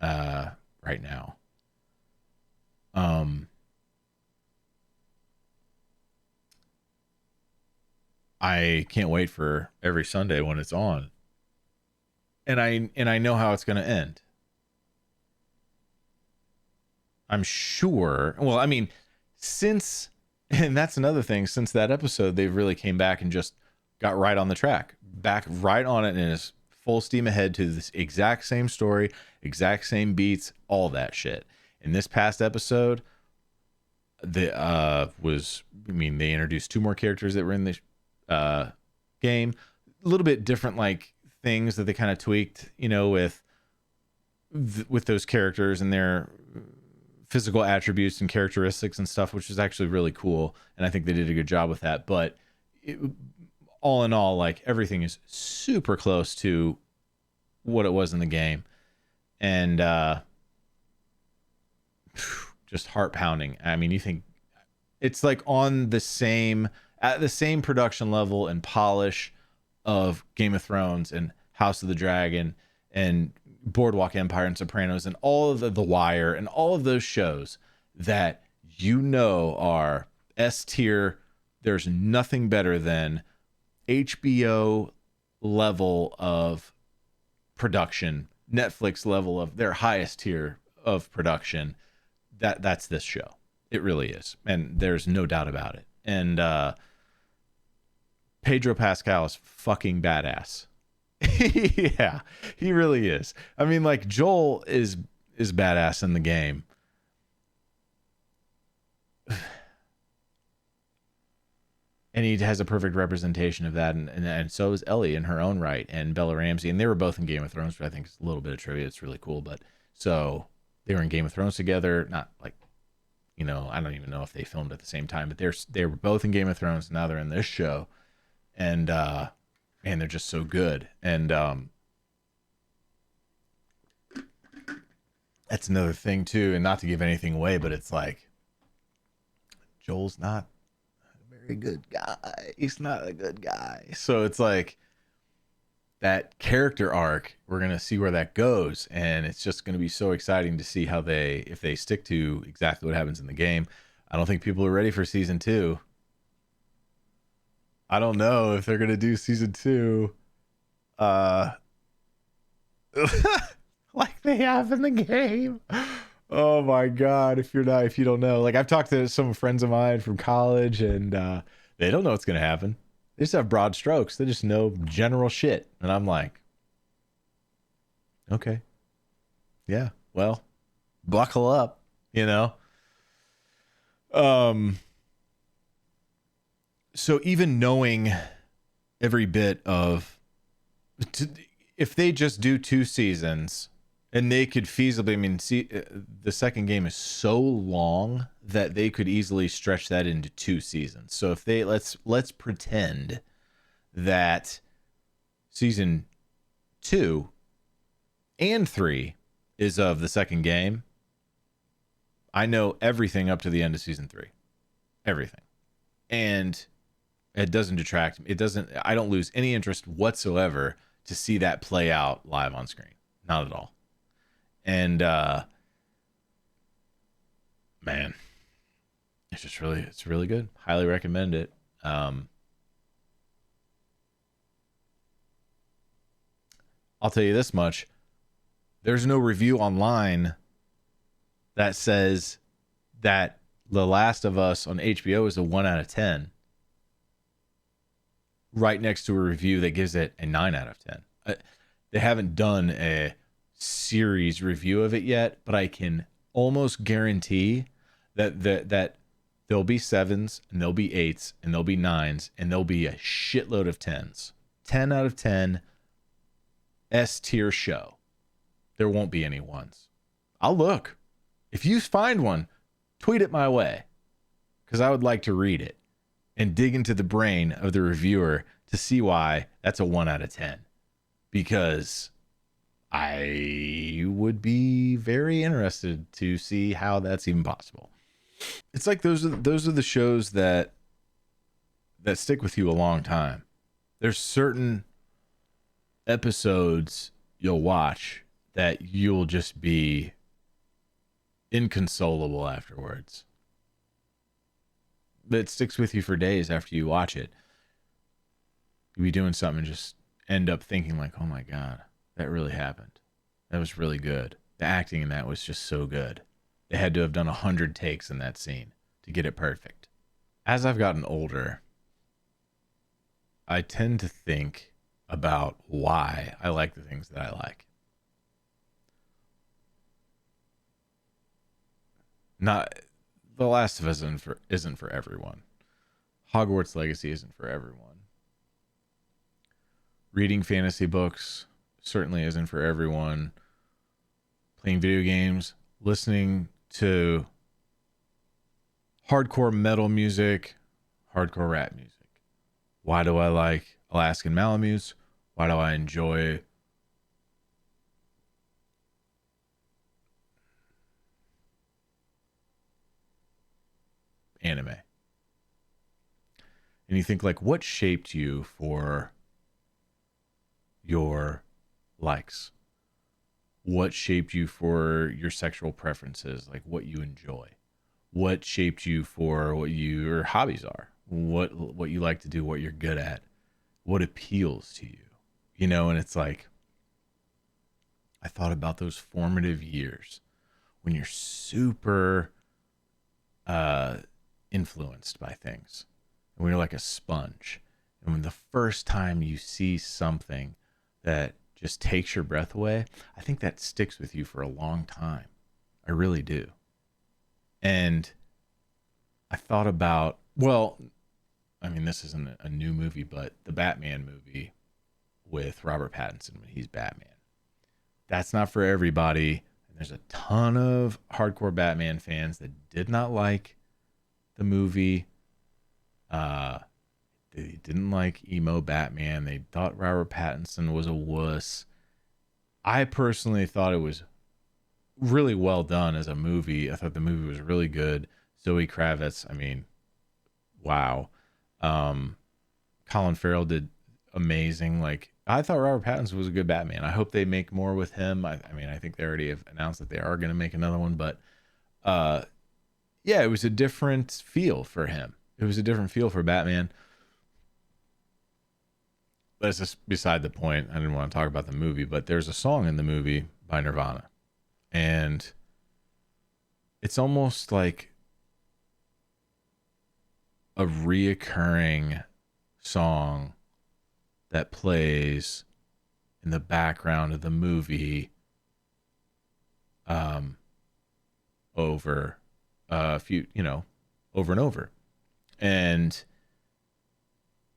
right now. I can't wait for every Sunday when it's on. And I know how it's going to end. I'm sure. Well, I mean, and that's another thing, since that episode, they've really came back and just got right on the track, back right on it, and is full steam ahead to this exact same story, exact same beats, all that shit. In this past episode, they introduced 2 more characters that were in the game, a little bit different, like things that they kind of tweaked, with those characters and their physical attributes and characteristics and stuff, which is actually really cool, and I think they did a good job with that. But all in all, like, everything is super close to what it was in the game, and just heart pounding. I mean, you think it's like at the same production level and polish of Game of Thrones and House of the Dragon and Boardwalk Empire and Sopranos and all of the Wire and all of those shows that are S tier. There's nothing better than HBO level of production, Netflix level of their highest tier of production. That's this show. It really is, and there's no doubt about it. And Pedro Pascal is fucking badass. Yeah, he really is. I mean, like, Joel is badass in the game. And he has a perfect representation of that, and so is Ellie in her own right, and Bella Ramsey, and they were both in Game of Thrones, which I think is a little bit of trivia. It's really cool. But so they were in Game of Thrones together, not like, I don't even know if they filmed at the same time, but they were both in Game of Thrones, and now they're in this show, and man, they're just so good. And that's another thing too, and not to give anything away, but it's like, Joel's not a very good guy. He's not a good guy. So it's like, that character arc, we're going to see where that goes, and it's just going to be so exciting to see if they stick to exactly what happens in the game. I don't think people are ready for season 2. I don't know if they're going to do season 2 like they have in the game. Oh my god, if you don't know. Like, I've talked to some friends of mine from college, and they don't know what's going to happen. They just have broad strokes. They just know general shit. And I'm like, okay. Yeah, well, buckle up, So even knowing every bit if they just do 2 seasons, and they could feasibly, the second game is so long that they could easily stretch that into 2 seasons. So if they let's pretend that season 2 and 3 is of the second game, I know everything up to the end of season 3, everything, and it doesn't detract. I don't lose any interest whatsoever to see that play out live on screen, not at all. And man, it's really good. Highly recommend it. I'll tell you this much: there's no review online that says that The Last of Us on HBO is a 1 out of 10, right next to a review that gives it a 9 out of 10. They haven't done a series review of it yet, but I can almost guarantee that there'll be 7s and there'll be 8s and there'll be 9s and there'll be a shitload of 10s. 10 out of 10 S tier show. There won't be any 1s. I'll look. If you find one, tweet it my way, because I would like to read it and dig into the brain of the reviewer to see why that's a 1 out of 10. Because I would be very interested to see how that's even possible. It's like those are the shows that stick with you a long time. There's certain episodes you'll watch that you'll just be inconsolable afterwards. That sticks with you for days after you watch it. You'll be doing something and just end up thinking like, oh my God, that really happened. That was really good. The acting in that was just so good. They had to have done 100 takes in that scene to get it perfect. As I've gotten older, I tend to think about why I like the things that I like. Not The Last of Us isn't for everyone. Hogwarts Legacy isn't for everyone. Reading fantasy books certainly isn't for everyone. Playing video games, listening to hardcore metal music, hardcore rap music. Why do I like Alaskan Malamutes? Why do I enjoy anime? And you think like, what shaped you for your likes? What shaped you for your sexual preferences, like what you enjoy? What shaped you for what your hobbies are? What you like to do, what you're good at, what appeals to you? You know, and it's like, I thought about those formative years when you're super influenced by things, and when you're like a sponge, and when the first time you see something that just takes your breath away, I think that sticks with you for a long time. I really do. And I thought about, well, I mean, this isn't a new movie, but the Batman movie with Robert Pattinson when he's Batman. That's not for everybody. And there's a ton of hardcore Batman fans that did not like the movie. They didn't like emo Batman. They thought Robert Pattinson was a wuss. I personally thought it was really well done as a movie. I thought the movie was really good. Zoe Kravitz, I mean, wow. Colin Farrell did amazing. Like, I thought Robert Pattinson was a good Batman. I hope they make more with him. I mean, I think they already have announced that they are going to make another one, but yeah, it was a different feel for him. It was a different feel for Batman. But it's just beside the point. I didn't want to talk about the movie, but there's a song in the movie by Nirvana. And it's almost like a reoccurring song that plays in the background of the movie over over and over. And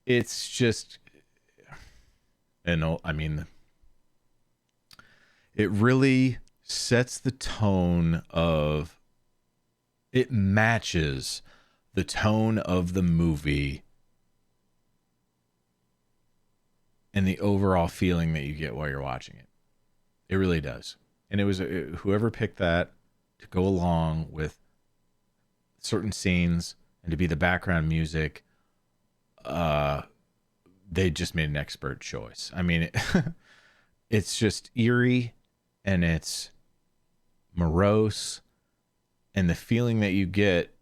it's just, and I mean, it really sets the tone of, it matches the tone of the movie and the overall feeling that you get while you're watching it. It really does. And it was whoever picked that to go along with certain scenes and to be the background music, they just made an expert choice. I mean, it's just eerie and it's morose, and the feeling that you get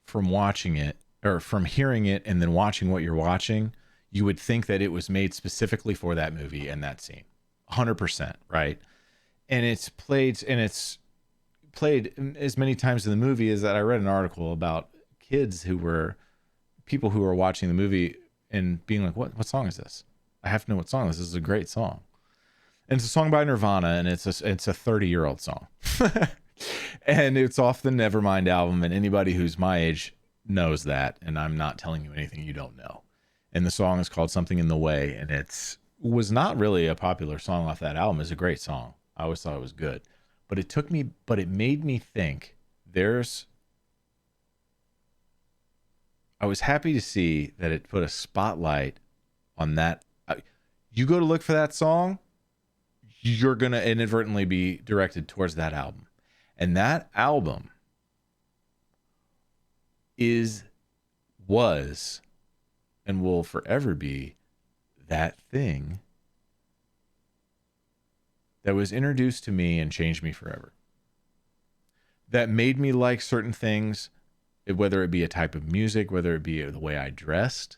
from watching it or from hearing it and then watching what you're watching, you would think that it was made specifically for that movie and that scene. 100%, right? And it's played played as many times in the movie is that I read an article about people who were watching the movie and being like, what song is this? I have to know what song this is. This is a great song. And it's a song by Nirvana, and it's a 30-year-old song. And it's off the Nevermind album, and anybody who's my age knows that, and I'm not telling you anything you don't know. And the song is called Something in the Way, and was not really a popular song off that album. It's a great song. I always thought it was good. But it made me think I was happy to see that it put a spotlight on that. You go to look for that song, you're going to inadvertently be directed towards that album. And that album was, and will forever be that thing that was introduced to me and changed me forever. That made me like certain things, whether it be a type of music, whether it be the way I dressed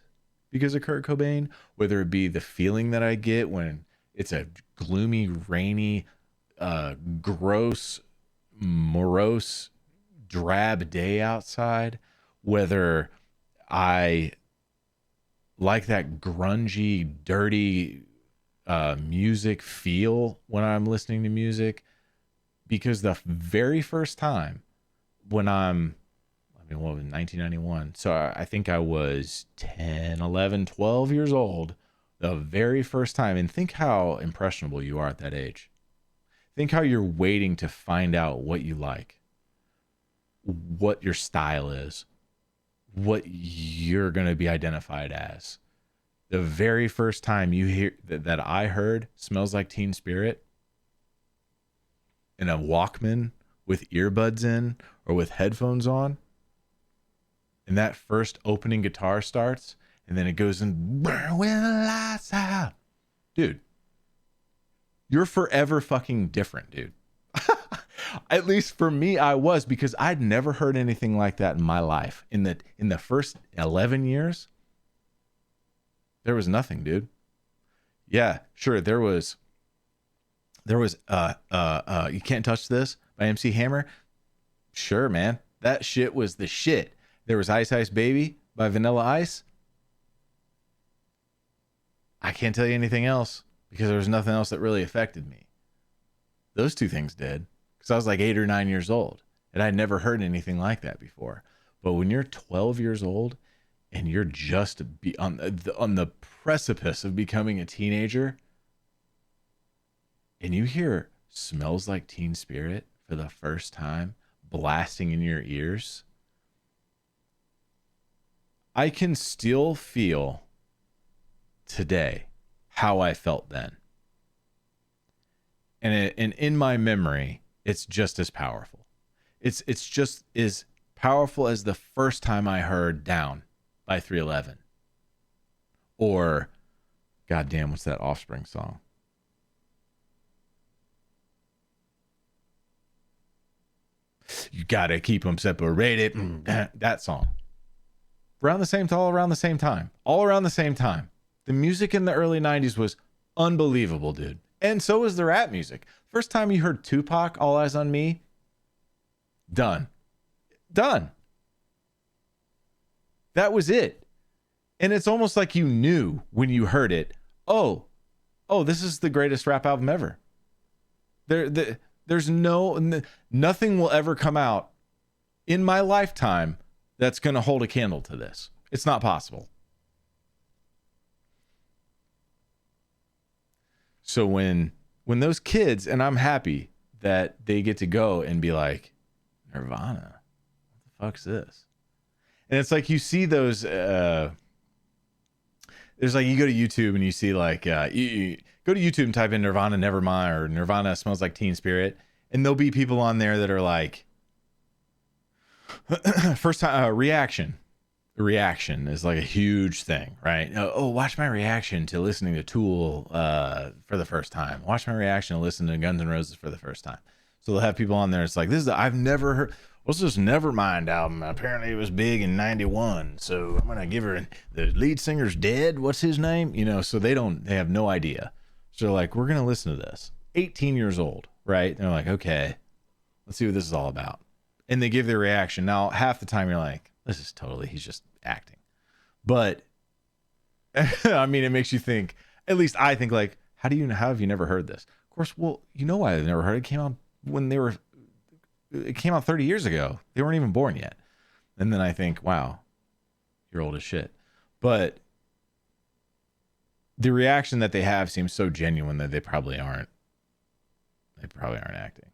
because of Kurt Cobain, whether it be the feeling that I get when it's a gloomy, rainy, gross, morose, drab day outside, whether I like that grungy, dirty music feel when I'm listening to music. Because the very first time when what was 1991? So I think I was 10, 11, 12 years old. The very first time, and think how impressionable you are at that age. Think how you're waiting to find out what you like, what your style is, what you're going to be identified as. The very first time you hear that I heard Smells Like Teen Spirit in a Walkman with earbuds in or with headphones on, and that first opening guitar starts, and then it goes in, where will I stop? Dude, you're forever fucking different, dude. At least for me, I was, because I'd never heard anything like that in my life. In the first 11 years, there was nothing, dude. Yeah, sure, there was You Can't Touch This by MC Hammer. Sure, man. That shit was the shit. There was Ice Ice Baby by Vanilla Ice. I can't tell you anything else because there was nothing else that really affected me. Those two things did, because I was like 8 or 9 years old and I'd never heard anything like that before. But when you're 12 years old and you're just on the precipice of becoming a teenager, and you hear Smells Like Teen Spirit for the first time blasting in your ears, I can still feel today how I felt then. And in my memory, it's just as powerful. It's just as powerful as the first time I heard Down by 311. Or, goddamn, what's that Offspring song? You gotta keep them separated. That song. All around the same time. The music in the early 90s was unbelievable, dude. And so was the rap music. First time you heard Tupac, All Eyes on Me, done. That was it. And it's almost like you knew when you heard it, oh, this is the greatest rap album ever. There's nothing will ever come out in my lifetime that's going to hold a candle to this. It's not possible. So when those kids, and I'm happy that they get to go and be like, Nirvana, what the fuck's this? And it's like you see those, there's like, you go to YouTube and you see like, you go to YouTube and type in Nirvana Nevermind or Nirvana Smells Like Teen Spirit, and there'll be people on there that are like, first time reaction is like a huge thing, right? Watch my reaction to listening to Tool for the first time. Watch my reaction to listening to Guns N' Roses for the first time. So they'll have people on there. It's like, I've never heard. What's this Nevermind album? Apparently it was big in 91. So I'm gonna give her the lead singer's dead. What's his name? So they have no idea. So they're like, we're gonna listen to this. 18 years old, right? And they're like, okay, Let's see what this is all about. And they give their reaction. Now, half the time you're like, this is totally, he's just acting. But I mean, it makes you think, at least I think, like, how have you never heard this? Of course, well, you know why I've never heard it. It came out it came out 30 years ago. They weren't even born yet. And then I think, wow, you're old as shit. But the reaction that they have seems so genuine that they probably aren't. They probably aren't acting.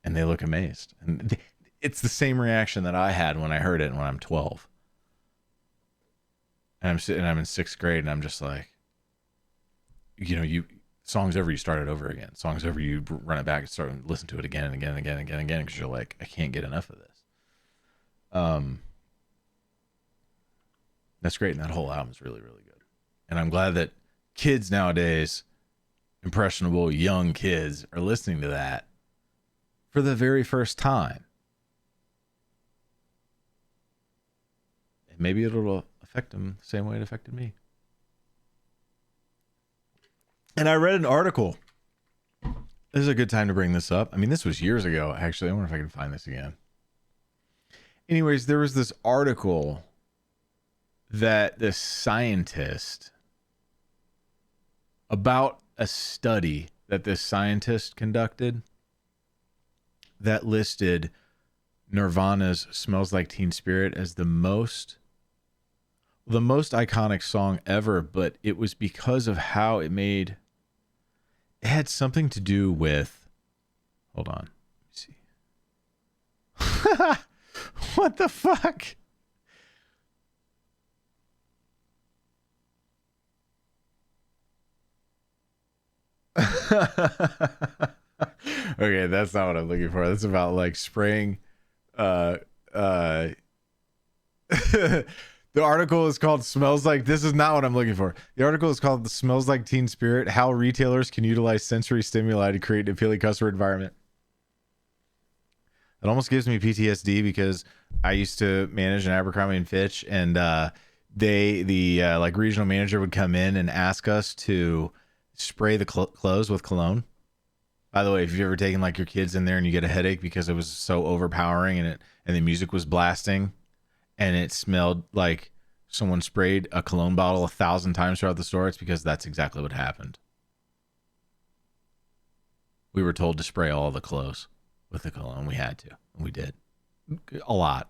And they look amazed. And it's the same reaction that I had when I heard it when I'm 12. And I'm in 6th grade, and I'm just like, songs over, you start it over again. Songs over, you run it back and start and listen to it again and again and again and again and again, because you're like, I can't get enough of this. That's great, and that whole album is really, really good. And I'm glad that kids nowadays, impressionable young kids, are listening to that for the very first time. And maybe it'll affect them the same way it affected me. And I read an article. This is a good time to bring this up. I mean, this was years ago, actually. I wonder if I can find this again. Anyways, there was this article that this scientist, about a study that this scientist conducted that listed Nirvana's Smells Like Teen Spirit as the most iconic song ever, but it was because of how it had something to do with, hold on, let me see. What the fuck? Okay, that's not what I'm looking for. That's about like spraying the article is called Smells Like, this is not what I'm looking for. The article is called Smells Like Teen Spirit, How Retailers Can Utilize Sensory Stimuli to Create an Appealing Customer Environment. It almost gives me PTSD because I used to manage an Abercrombie and Fitch, and the regional manager would come in and ask us to spray the clothes with cologne. By the way, if you've ever taken like your kids in there and you get a headache because it was so overpowering and the music was blasting and it smelled like someone sprayed a cologne bottle 1,000 times throughout the store, it's because that's exactly what happened. We were told to spray all the clothes with the cologne. We had to, and we did a lot.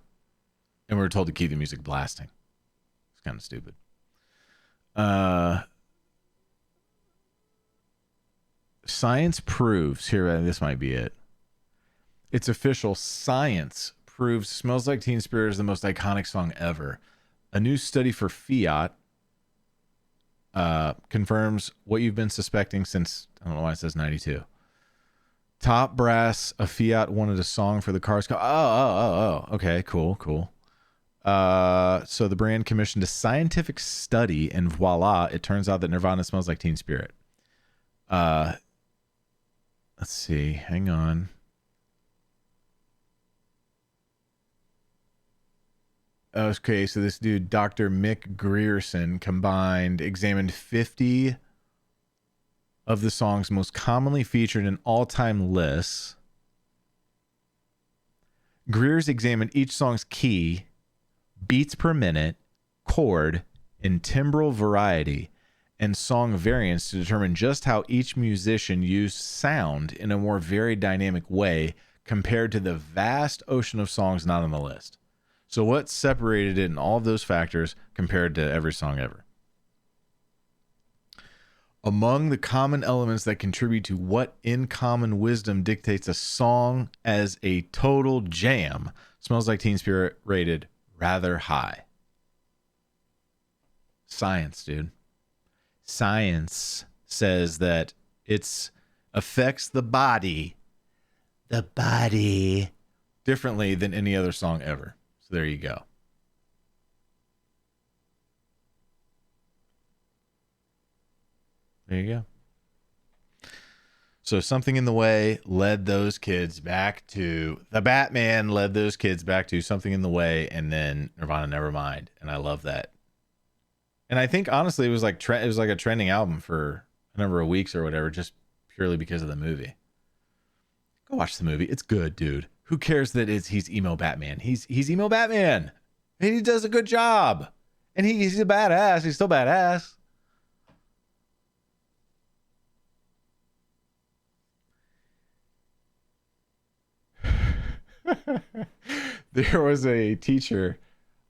And we were told to keep the music blasting. It's kind of stupid. Science proves here. This might be it. It's official. Science proves Smells Like Teen Spirit is the most iconic song ever. A new study for Fiat confirms what you've been suspecting since, I don't know why it says 92. Top brass of Fiat wanted a song for the car's. Okay, cool. So the brand commissioned a scientific study, and voila, it turns out that Nirvana smells like Teen Spirit. Let's see. Hang on. Okay, so this dude, Dr. Mick Grierson, examined 50 of the songs most commonly featured in all-time lists. Greer's examined each song's key, beats per minute, chord, and timbral variety, and song variants to determine just how each musician used sound in a more varied dynamic way compared to the vast ocean of songs not on the list. So what separated it in all of those factors compared to every song ever? Among the common elements that contribute to what in common wisdom dictates a song as a total jam, Smells Like Teen Spirit rated rather high. Science, dude. Science says that it affects the body differently than any other song ever. So there you go. There you go. So Something in the Way led those kids back to the Batman, led those kids back to Something in the Way, and then Nirvana Nevermind, and I love that. And I think honestly it was like a trending album for a number of weeks or whatever, just purely because of the movie. Go watch the movie. It's good, dude. Who cares that he's emo Batman? He's emo Batman. And he does a good job. And he's a badass. He's still badass. There was a teacher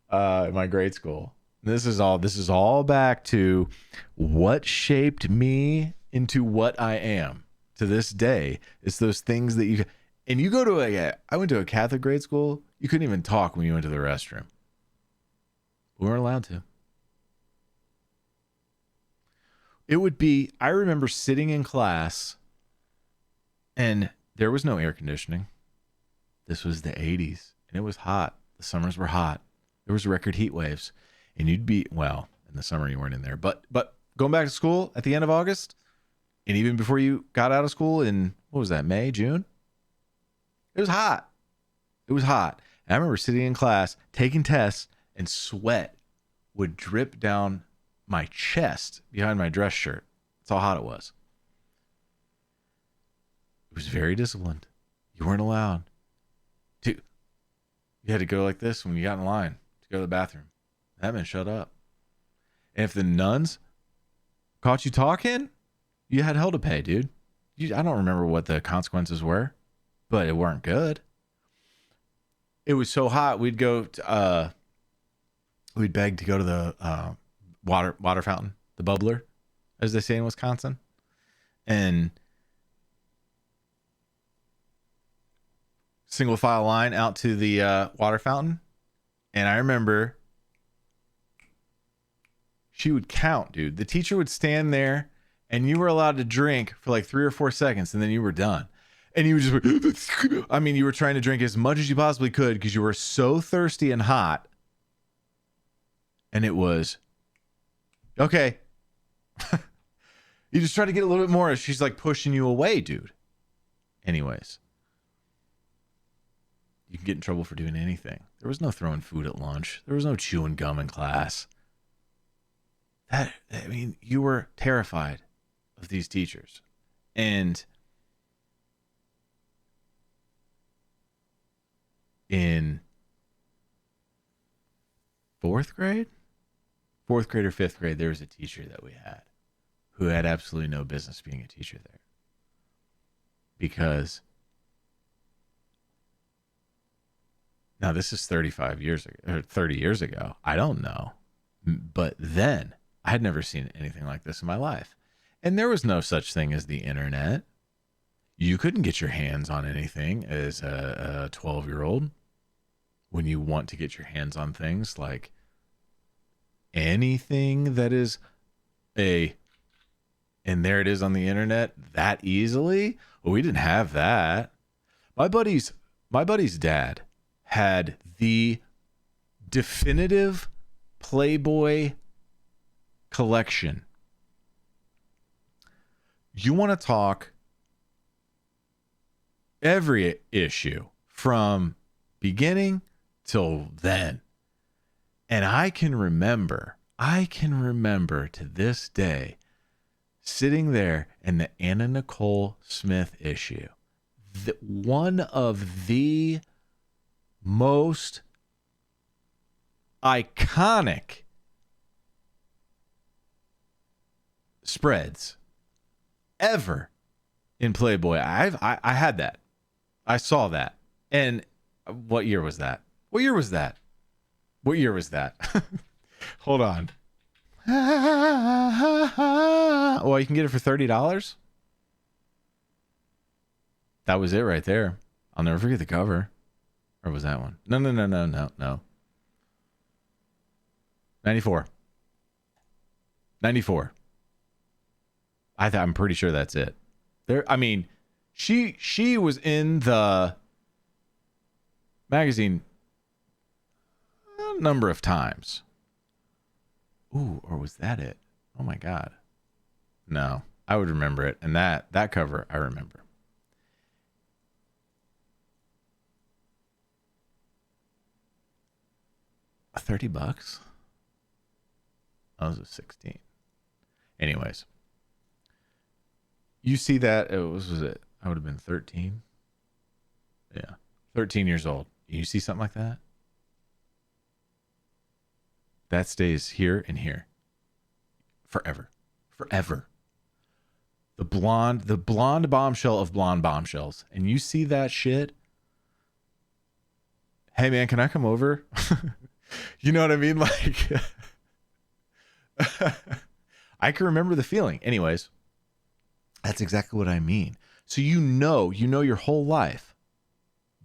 in my grade school. This is all back to what shaped me into what I am to this day. It's those things that you go to I went to a Catholic grade school. You couldn't even talk when you went to the restroom. We weren't allowed to. It would be, I remember sitting in class and there was no air conditioning. This was the 80s and it was hot. The summers were hot. There was record heat waves. And you'd be, well, in the summer you weren't in there, but going back to school at the end of August, and even before you got out of school in, what was that, May, June? It was hot. It was hot. And I remember sitting in class, taking tests, and sweat would drip down my chest behind my dress shirt. That's how hot it was. It was very disciplined. You weren't allowed to. You had to go like this when you got in line to go to the bathroom. That meant shut up. And if the nuns caught you talking, you had hell to pay, dude. I don't remember what the consequences were, but it weren't good. It was so hot, we'd go to, we'd beg to go to the water fountain, the bubbler, as they say in Wisconsin. And single file line out to the water fountain. And I remember she would count, dude. The teacher would stand there and you were allowed to drink for like 3 or 4 seconds and then you were done. And you would just, I mean, you were trying to drink as much as you possibly could because you were so thirsty and hot. And it was, okay. You just try to get a little bit more as she's like pushing you away, dude. Anyways. You can get in trouble for doing anything. There was no throwing food at lunch. There was no chewing gum in class. You were terrified of these teachers. And in fourth grade or fifth grade, there was a teacher that we had who had absolutely no business being a teacher there. Because now this is 35 years ago, or 30 years ago. I don't know. But then I had never seen anything like this in my life. And there was no such thing as the internet. You couldn't get your hands on anything as a 12-year-old. When you want to get your hands on things like anything that is and there it is on the internet that easily. Well, we didn't have that. My buddy's dad had the definitive Playboy collection. You want to talk every issue from beginning till then. And I can remember to this day sitting there in the Anna Nicole Smith issue. One of the most iconic spreads ever in Playboy. I had that. I saw that. And what year was that? What year was that? Hold on. Well, you can get it for $30. That was it right there. I'll never forget the cover. Or was that one? No. 94. I'm pretty sure that's it. She was in the magazine a number of times. Ooh, or was that it? Oh my God. No, I would remember it. And that cover, I remember. $30? I was 16. Anyways. You see that, was it? I would have been 13. Yeah. 13 years old. You see something like that? That stays here and here. Forever. Forever. The blonde bombshell of blonde bombshells. And you see that shit? Hey man, can I come over? You know what I mean? Like, I can remember the feeling. Anyways, that's exactly what I mean. So you know your whole life.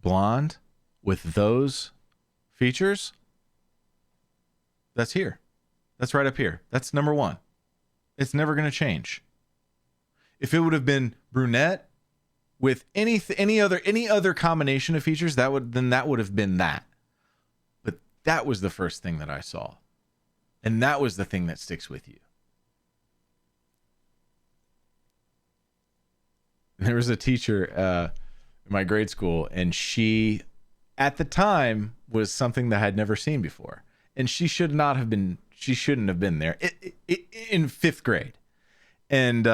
Blonde with those features, that's here. That's right up here. That's number one. It's never going to change. If it would have been brunette with any other combination of features, that would have been that. But that was the first thing that I saw. And that was the thing that sticks with you. There was a teacher in my grade school, and she, at the time, was something that I had never seen before. And she shouldn't have been there in fifth grade. And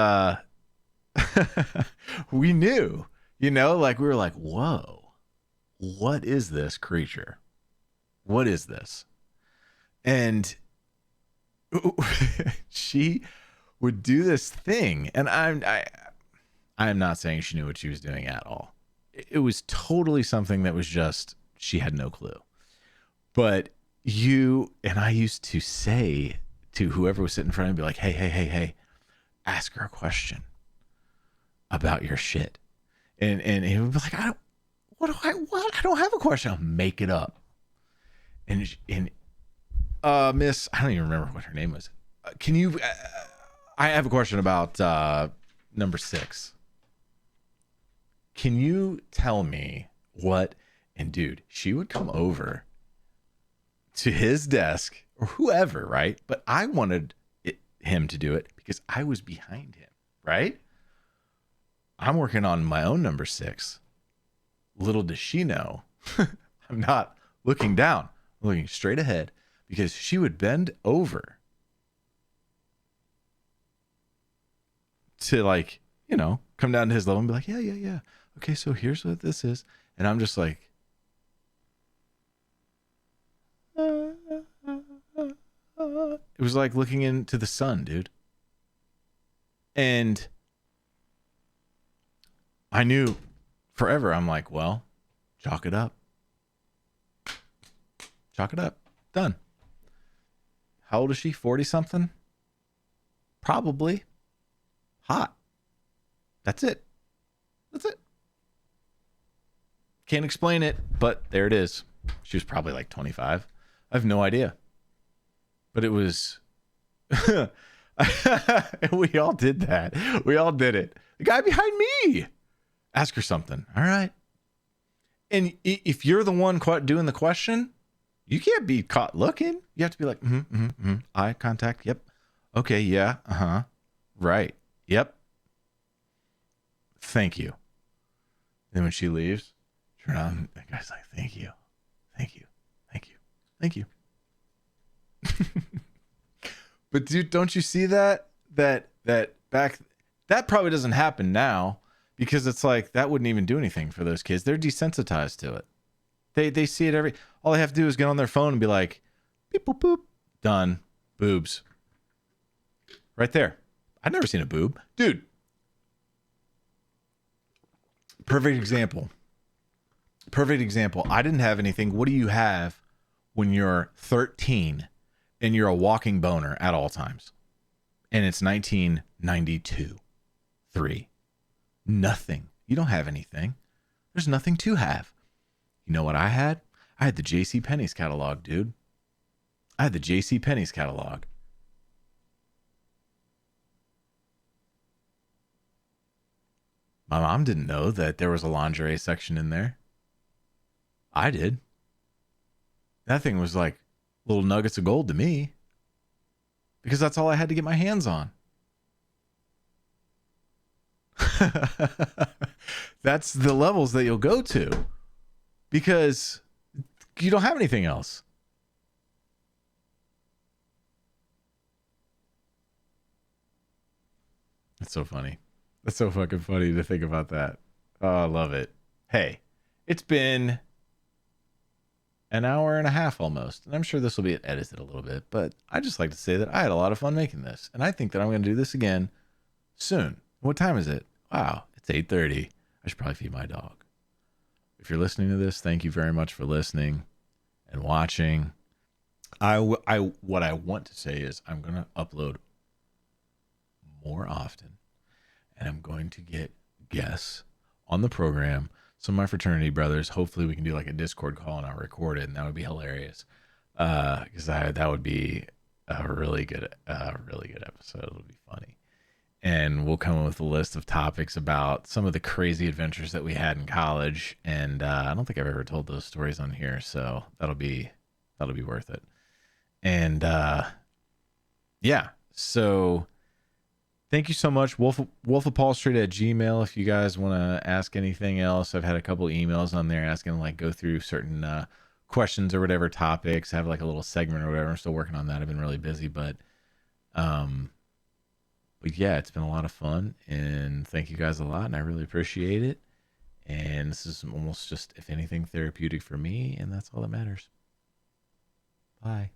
we knew, like we were like, whoa, what is this creature? What is this? And she would do this thing. And I'm not saying she knew what she was doing at all. It was totally something that was just, she had no clue. But I used to say to whoever was sitting in front of me, be like, hey, ask her a question about your shit. And he would be like, I don't have a question. I'll make it up. And Miss, I don't even remember what her name was. Can you, I have a question about number 6. Can you tell me what, and dude, she would come over to his desk or whoever, right? But I wanted him to do it because I was behind him, right? I'm working on my own number 6. Little does she know, I'm not looking down, I'm looking straight ahead, because she would bend over to, like, come down to his level and be like, yeah. Okay, so here's what this is. And I'm just like, it was like looking into the sun, dude. And I knew forever, I'm like, well, chalk it up. Done. How old is she? 40 something? Probably. Hot. That's it. Can't explain it, but there it is. She was probably like 25. I have no idea. But it was... we all did that. We all did it. The guy behind me. Ask her something. All right. And if you're the one doing the question, you can't be caught looking. You have to be like, eye contact. Yep. Okay. Yeah. Uh-huh. Right. Yep. Thank you. Then when she leaves, turn on. That guy's like, thank you. But dude, don't you see that back? That probably doesn't happen now, because it's like that wouldn't even do anything for those kids. They're desensitized to it. They see it all they have to do is get on their phone and be like, beep boop boop, done, boobs. Right there. I've never seen a boob, dude. Perfect example. I didn't have anything. What do you have when you're 13 and you're a walking boner at all times? And it's 1992, 3. Nothing. You don't have anything. There's nothing to have. You know what I had? I had the JCPenney's catalog, dude. I had the JCPenney's catalog. My mom didn't know that there was a lingerie section in there. I did. That thing was like little nuggets of gold to me, because that's all I had to get my hands on. That's the levels that you'll go to, because you don't have anything else. That's so funny. That's so fucking funny to think about that. Oh, I love it. Hey, It's been an hour and a half almost, and I'm sure this will be edited a little bit, but I just like to say that I had a lot of fun making this, and I think that I'm going to do this again soon. What time is it? Wow, it's 8:30. I should probably feed my dog. If you're listening to this, thank you very much for listening and watching. What I want to say is I'm going to upload more often, and I'm going to get guests on the program. Some of my fraternity brothers. Hopefully, we can do like a Discord call and I'll record it, and that would be hilarious. Because that would be a really good episode. It would be funny, and we'll come up with a list of topics about some of the crazy adventures that we had in college. And I don't think I've ever told those stories on here, so that'll be worth it. And yeah, so thank you so much. Wolf of Paul Street at Gmail. If you guys want to ask anything else, I've had a couple emails on there asking like go through certain questions or whatever topics. I have like a little segment or whatever. I'm still working on that. I've been really busy, but yeah, it's been a lot of fun, and thank you guys a lot, and I really appreciate it. And this is almost just, if anything, therapeutic for me, and that's all that matters. Bye.